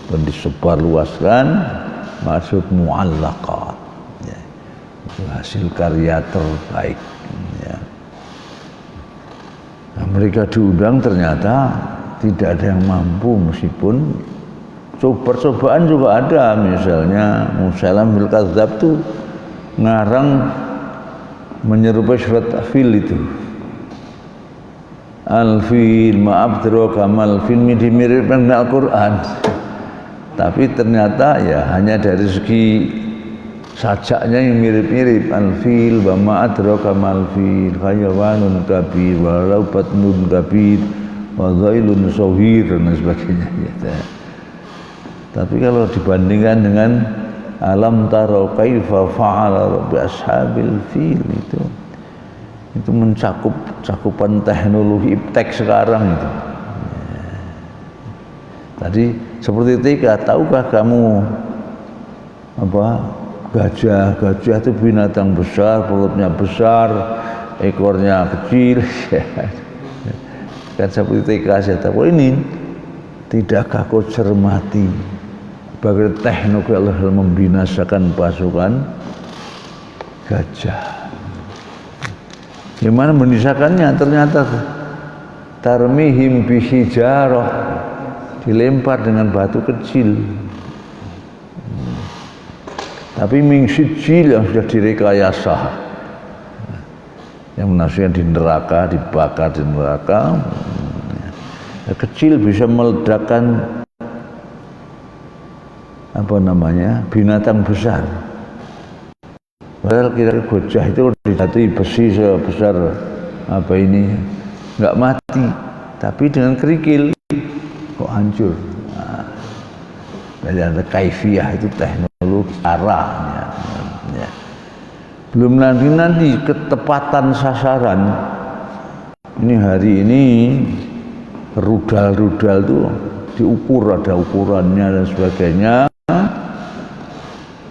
dan disebarluaskan, maksud mu'allaqat, ya. Itu hasil karya terbaik, ya. Nah, mereka diundang, ternyata tidak ada yang mampu, meskipun percobaan juga ada. Misalnya Musailamah bil Kadzdzab tuh ngarang menyerupai surat Fil itu. Al-Fil, maaf droga mal-fil, mirip-mirip dengan Al-Quran. Tapi ternyata ya hanya dari segi sajaknya yang mirip-mirip. Al-Fil, wa ma'adroka mal-fil, hayawanun kabir, walau batnun kabir, wa dhailun sawhir, dan sebagainya, ya. Tapi kalau dibandingkan dengan alam taro kaifa fa'ala bi ashabil fil, itu mencakup cakupan teknologi iptek sekarang itu. Tadi seperti Tika, tahukah kamu apa gajah itu binatang besar, perutnya besar, ekornya kecil. Kan seperti Tika, saya tahu ini. Tidakkah kau cermati bagaimana teknologi Allah membinasakan pasukan gajah? Gimana membinasakannya? Ternyata tarmihim bihijarah, dilempar dengan batu kecil. Tapi min sijil yang sudah direkayasa, yang manusia di neraka, dibakar di neraka. Kecil bisa meledakkan binatang besar. Padahal kira gajah itu dijatuhi besi sebesar nggak mati, tapi dengan kerikil kok hancur. Jadi ada kaifiyah, itu teknologi arahnya, ya. Belum nanti ketepatan sasaran. Ini hari ini rudal itu diukur, ada ukurannya dan sebagainya,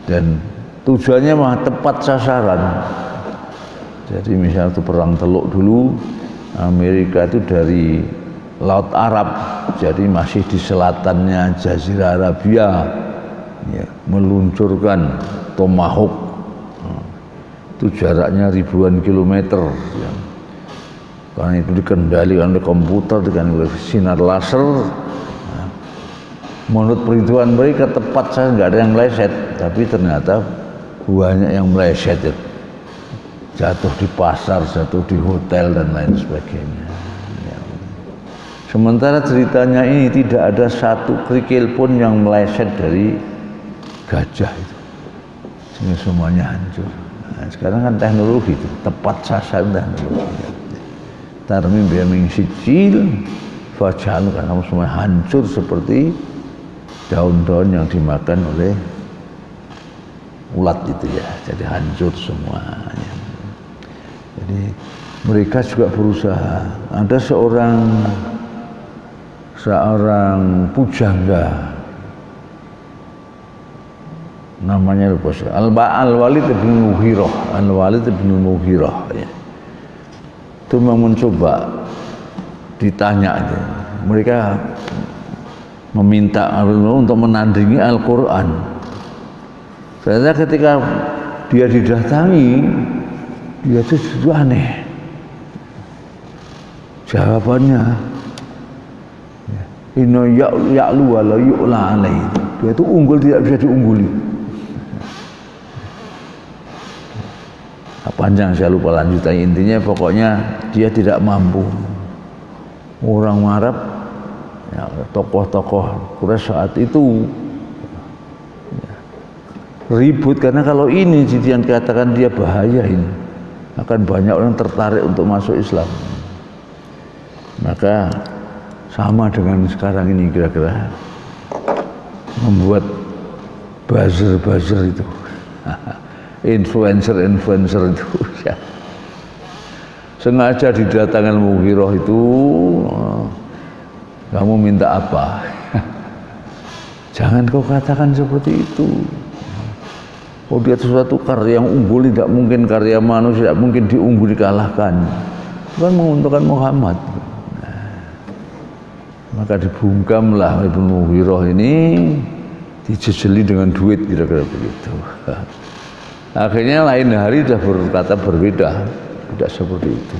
dan tujuannya mah tepat sasaran. Jadi misalnya itu perang Teluk dulu, Amerika itu dari Laut Arab, jadi masih di selatannya Jazirah Arabia, ya, meluncurkan Tomahawk, itu jaraknya ribuan kilometer, ya. Karena itu dikendalikan oleh komputer dengan sinar laser, menurut perhitungan mereka tepat saya nggak ada yang meleset, tapi ternyata banyak yang meleset ya. Jatuh di pasar, jatuh di hotel dan lain sebagainya. Ya. Sementara ceritanya ini tidak ada satu kerikil pun yang meleset dari gajah itu, sehingga semuanya hancur. Nah, sekarang kan teknologi itu tepat sasaran teknologi. Tarmim bi'amin sijil faj'al, karena semua hancur seperti daun-daun yang dimakan oleh ulat itu ya, jadi hancur semuanya. Jadi mereka juga berusaha. Ada seorang pujangga namanya lupa saya, Al-Walid bin Mughirah ya. Itu memang mencoba ditanya aja. Mereka meminta untuk menandingi Al-Quran. Ternyata ketika dia didatangi, dia itu justru aneh jawabannya. Inna ya'lu wa la yu'la alaih. Dia itu unggul tidak bisa diungguli. Panjang saya lupa lanjutannya, intinya pokoknya dia tidak mampu. Orang Arab ya, tokoh-tokoh Quraisy saat itu ya, ribut karena kalau ini yang katakan dia bahaya ini, akan banyak orang tertarik untuk masuk Islam. Maka sama dengan sekarang ini kira-kira membuat buzzer itu influencer itu ya. Sengaja didatangkan Mughirah itu, kamu minta apa? Jangan kau katakan seperti itu. Oh, dia sesuatu karya yang unggul, tidak mungkin karya manusia, tidak mungkin diunggul dikalahkan. Bukan menguntungkan Muhammad. Maka dibungkamlah Ibnu Mughirah ini, dijejeli dengan duit kira-kira begitu. Akhirnya lain hari sudah berkata berbeda, tidak seperti itu.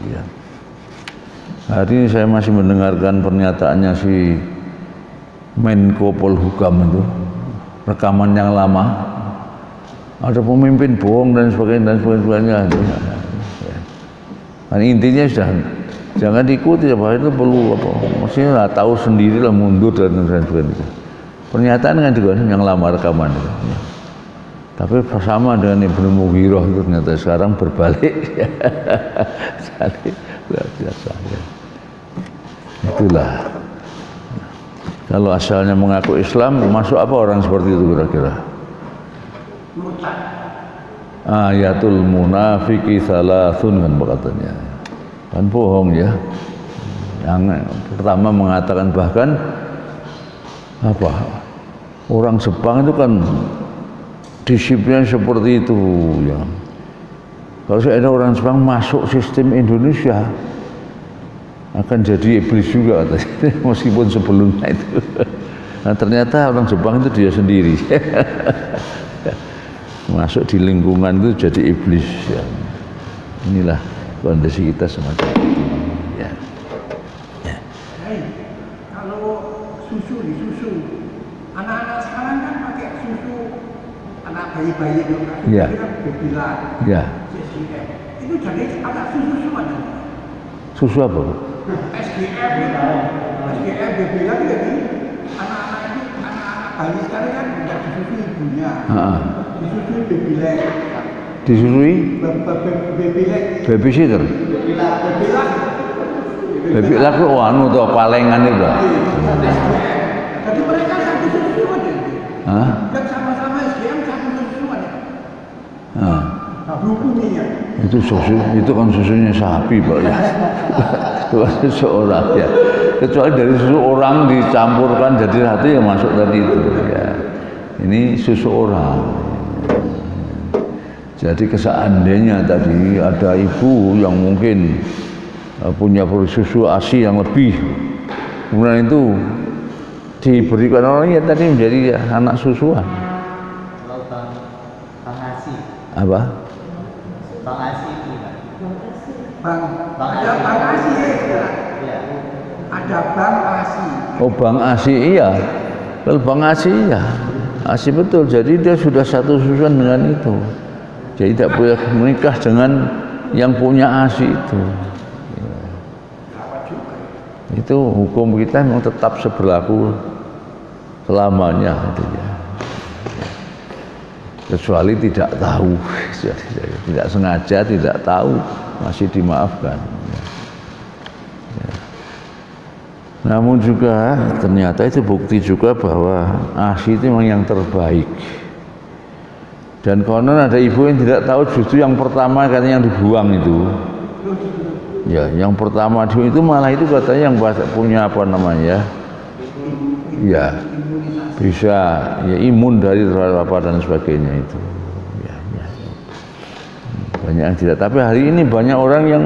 Ya. Hari ini saya masih mendengarkan pernyataannya si Menko Polhukam itu, rekaman yang lama. Ada pemimpin bohong dan sebagainya. Ya. Dan intinya sudah jangan diikuti, apa itu perlu apa? Maksudnya tahu sendirilah, mundur dan sebagainya. Pernyataan kan juga yang lama rekaman itu. Ya. Tapi sama dengan Ibnu Mughirah itu ternyata sekarang berbalik. Luar biasa. Ya. Itulah. Kalau asalnya mengaku Islam, masuk apa orang seperti itu kira-kira? Ayatul munafiki salasun kan katanya. Kan bohong ya. Yang pertama mengatakan bahkan apa? Orang Jepang itu kan disiplinnya seperti itu ya. Kalau ada orang Jepang masuk sistem Indonesia akan jadi iblis juga meskipun sebelumnya itu. Nah, ternyata orang Jepang itu dia sendiri masuk di lingkungan itu jadi iblis ya. Inilah kondisi kita semacam itu ya. Ya. Hey, kalau susu anak-anak sekarang kan pakai susu anak bayi-bayi itu kan Ya. Bebila Ya. itu jadi anak susu mana? Susu apa? SGM Bebila itu jadi anak-anak itu anak-anak bayi sekarang kan tidak disusui ibunya. Disusui Bebila. Disusui? Bebila. Babysitter. Bebila itu anu tuh palengan itu. Jadi mereka satu susu aja. Hah? Dan sama-sama SGM satu susu aja. Nah, hukumnya. itu susu, itu kan susunya sapi Pak ya. Itu kan susu orang ya. Kecuali dari susu orang dicampurkan jadi satu yang masuk tadi itu ya. Ini susu orang. Jadi seandainya tadi ada ibu yang mungkin punya susu ASI yang lebih, kemudian itu diberikan orang ya tadi menjadi anak susuan. Kalau Bang Asi. Apa? Bang Asi itu kan? Ada Bang Asi ya. Iya. Ada Bang Asi. Oh Bang Asi iya. Kalau Bang Asi ya, Asi betul. Jadi dia sudah satu susunan dengan itu. Jadi tidak boleh menikah dengan yang punya Asi itu. Itu hukum kita memang tetap berlaku selamanya itu ya. Kecuali tidak tahu, tidak sengaja, tidak tahu, masih dimaafkan. Namun juga ternyata itu bukti juga bahwa Asi itu memang yang terbaik. Dan konon ada ibu yang tidak tahu justru yang pertama katanya yang dibuang itu. Ya, yang pertama itu malah itu katanya yang punya apa namanya? Ya, bisa ya imun dari terhadap apa dan sebagainya itu. Ya, ya. Banyak yang tidak. Tapi hari ini banyak orang yang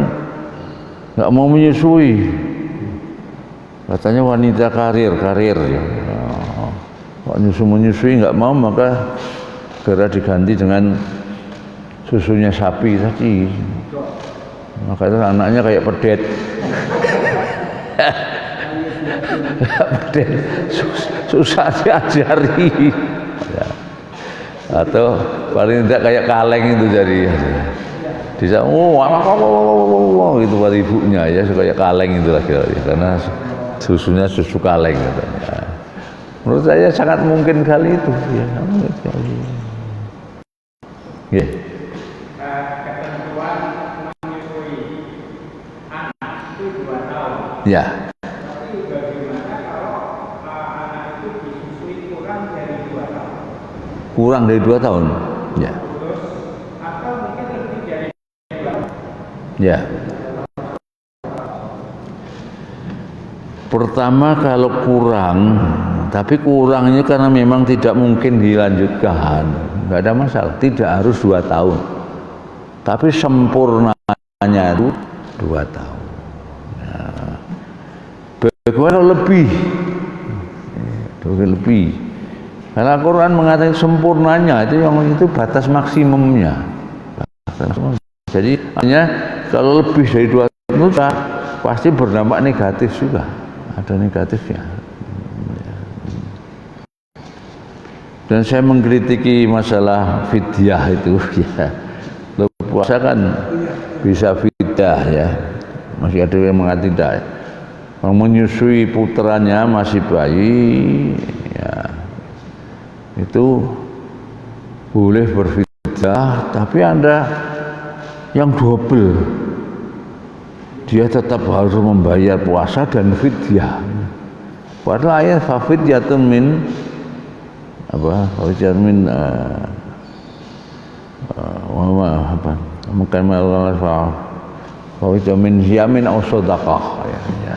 nggak mau menyusui. Katanya wanita karir ya. Kok menyusui nggak mau, maka segera diganti dengan susunya sapi tadi. Maka itu anaknya kayak pedet. Pedet susah diajari. Ya. Atau paling tidak kayak kaleng itu jadi. Bisa gitu pada ibunya ya, kayak kaleng itu lagi karena susunya susu kaleng katanya. Menurut saya sangat mungkin kali itu ya, mungkin kali. Yeah. Ketentuan menyusui anak itu 2 tahun. Ya. Tapi bagaimana kalau anak itu disusui kurang dari 2 tahun? Kurang dari 2 tahun. Ya. Terus atau mungkin lebih dari 2 tahun. Ya. Pertama kalau kurang, tapi kurangnya karena memang tidak mungkin dilanjutkan, nggak ada masalah. Tidak harus 2 tahun, tapi sempurnanya itu 2 tahun. Nah, bagaimana lebih? Lebih. Karena Al-Quran mengatakan sempurnanya itu batas maksimumnya. Jadi hanya kalau lebih dari 2 tahun pasti berdampak negatif juga. Ada negatifnya. Dan saya mengkritiki masalah fidyah itu ya. Lo puasa kan bisa fidyah ya. Masih ada yang mengatakan tidak. Menyusui putranya masih bayi ya. Itu boleh berfidyah, tapi Anda yang double. Dia tetap harus membayar puasa dan fidyah. Padahal ayat fafidyatun min apa? Fafidyatun min mungkin malah fafidyatun min yamin aw shadaqah ya.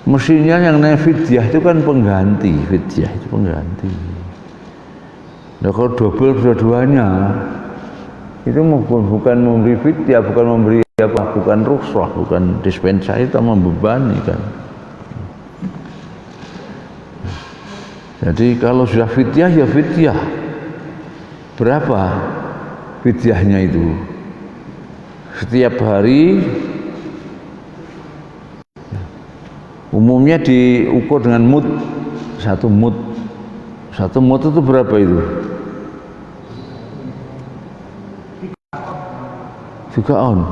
Mestinya yang namanya fidyah itu kan pengganti, fidyah itu pengganti. Nah kalau double dua-duanya itu bukan memberi fidyah, bukan memberi apa, bukan rukhsah, bukan dispensa, itu membebani kan. Jadi kalau sudah fidyah ya fidyah. Berapa fidyahnya itu? Setiap hari umumnya diukur dengan mud. 1 mud. 1 mud itu berapa itu? 3 on.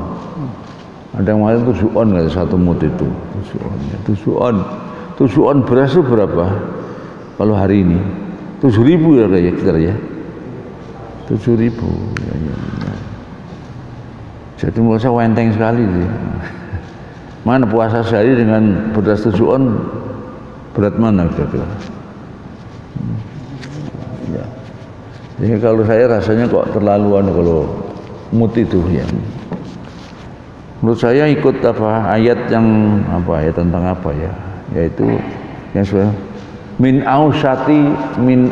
Ada yang mengatakan 7 on nggak 1 mud itu? 7 on. 7 on beras itu berapa? Kalau hari ini 7.000 ya kayak kita ya. 7.000. Ya. Jadi menurut saya enteng sekali sih. Mana puasa sehari dengan beras 7 on, berat mana kira-kira? Ya. Jadi kalau saya rasanya kok terlaluan kalau mut itu ya. Menurut saya ikut apa ayat yang apa ya, tentang apa ya, yaitu yang sudah min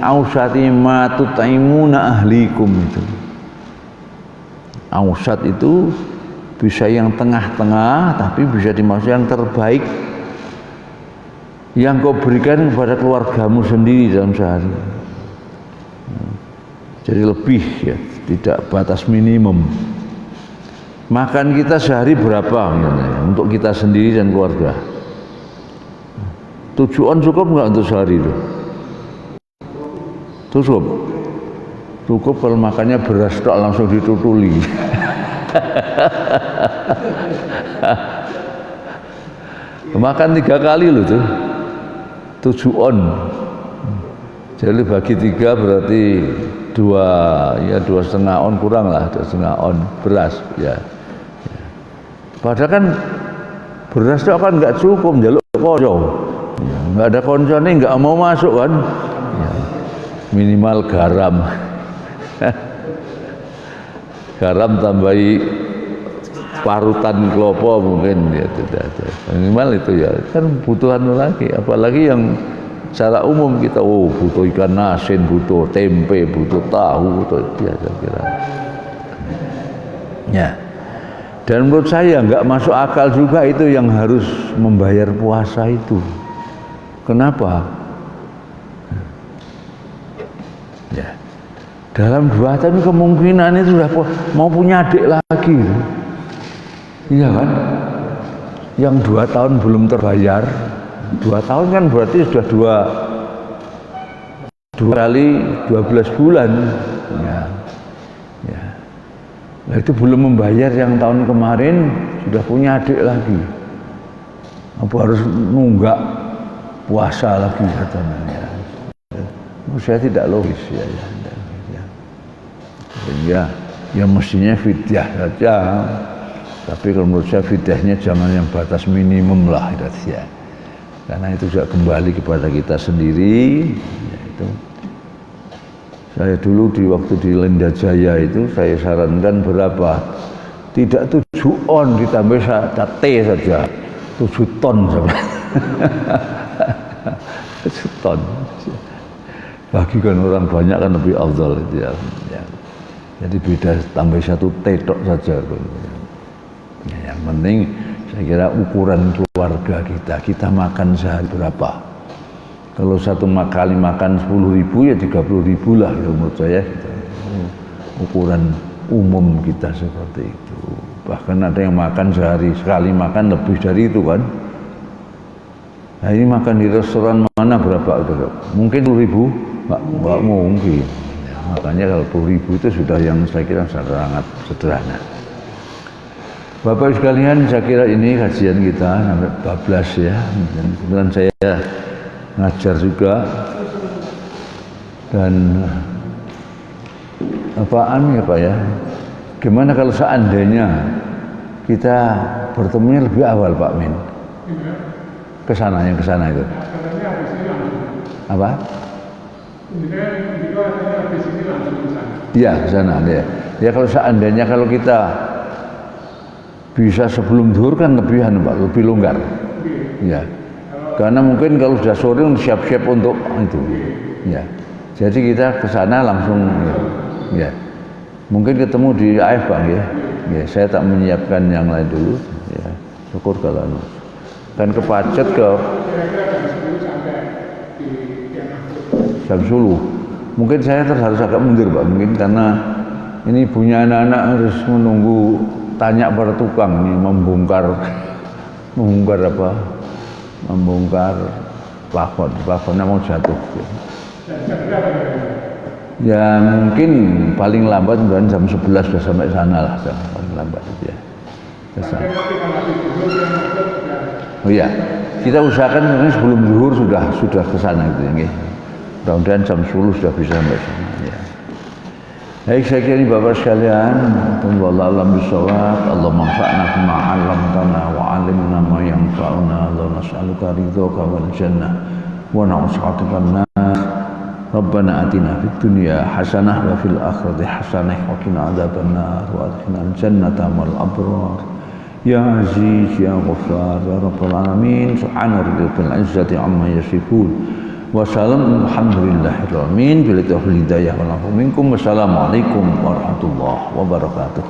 ausati ma tutaimuna ahlikum itu. Ausat itu bisa yang tengah-tengah, tapi bisa dimaksud yang terbaik yang kau berikan kepada keluargamu sendiri dalam sehari. Jadi lebih ya, tidak batas minimum. Makan kita sehari berapa untuk kita sendiri dan keluarga? 7 on cukup nggak untuk sehari itu? Cukup kalau makannya beras tok langsung ditutuli. Makan 3 kali loh tuh, 7 on. Jadi bagi 3 berarti 2,5 on kurang lah, 2,5 on beras ya. Padahal kan beras itu kan nggak cukup, jaluk konco, ya, nggak ada koncone nggak mau masuk kan, ya, minimal garam, garam tambahi parutan klopo mungkin ya tidak ada, minimal itu ya kan butuhan lagi, apalagi yang secara umum kita butuh ikan asin, butuh tempe, butuh tahu, butuh ya saya kira. Ya. Dan menurut saya nggak masuk akal juga itu yang harus membayar puasa itu. Kenapa? Ya. Dalam 2 tahun kemungkinan itu sudah mau punya adik lagi. Iya kan? Yang 2 tahun belum terbayar. 2 tahun kan berarti sudah 2 kali 12 bulan. Ya. Ya. Nah, itu belum membayar yang tahun kemarin, sudah punya adik lagi. Apa harus nunggak puasa lagi katanya? Menurut saya tidak logis ya. Ya mestinya fidyah saja. Tapi kalau menurut saya fidyahnya jangan yang batas minimum lah ya. Karena itu juga kembali kepada kita sendiri. Ya, itu. Saya dulu waktu di Lenda Jaya itu saya sarankan berapa? Tidak 7 on ditambah T saja, 7 ton saja. 7 ton. Bagikan orang banyak kan lebih afdal itu ya. Jadi beda tambah 1 T tok saja. Ya, yang penting saya kira ukuran keluarga kita makan sehari berapa? Kalau satu kali makan 10.000 ya 30.000 lah menurut saya gitu. Ukuran umum kita seperti itu. Bahkan ada yang makan sehari sekali makan lebih dari itu kan. Nah ini makan di restoran mana berapa? Mungkin 10.000? Nggak mungkin. Ya, makanya kalau 10.000 itu sudah yang saya kira sangat sederhana. Bapak sekalian, saya kira ini kajian kita sampai 14 ya. Dan kemudian saya ngajar juga dan apaan ya Pak ya, gimana kalau seandainya kita bertemunya lebih awal Pak Min yang kesana itu apa? Iya kesana ya kalau seandainya kalau kita bisa sebelum zuhur kan lebih longgar ya. Karena mungkin kalau sudah sore siap-siap untuk itu, ya. Jadi kita ke sana langsung, ya. Mungkin ketemu di AF Bang ya. Ya, saya tak menyiapkan yang lain dulu, ya. Syukur kalau kan ke Pacet ke jam 10. Mungkin saya harus agak mundur Pak, mungkin karena ini punya anak-anak harus menunggu tanya pada tukang ini membongkar apa? Membongkar plafonnya mau jatuh. Ya mungkin paling lambat jam 11 sudah sampai sana lah, paling lambat ya. Oh iya, kita usahakan sebelum zuhur sudah ke sana gitu ya. Mudah-mudahan jam 10 sudah bisa sampai sana ya. Baik, saya kira ini Bapak sekalian, wallahu a'lam bishawab. Allah manfa'na bima 'allamtana wa 'allimna ma yanfa'una. Allah nas'aluka ridhaka wal jannah wa na'udzubika minan nar. Rabbana atina fid dunya hasanah wa fil akhirati hasanah wa qina adzabannar wa adkhilna al-jannata ma'al abrar. Ya Aziz ya Ghaffar ya Rabbal alamin. Subhana rabbikal izzati amma yasifun. Wassalamu alhamdulillahirabbil alamin. Bila taufiq hidayah wal afu minkum. Wassalamualaikum warahmatullahi wabarakatuh.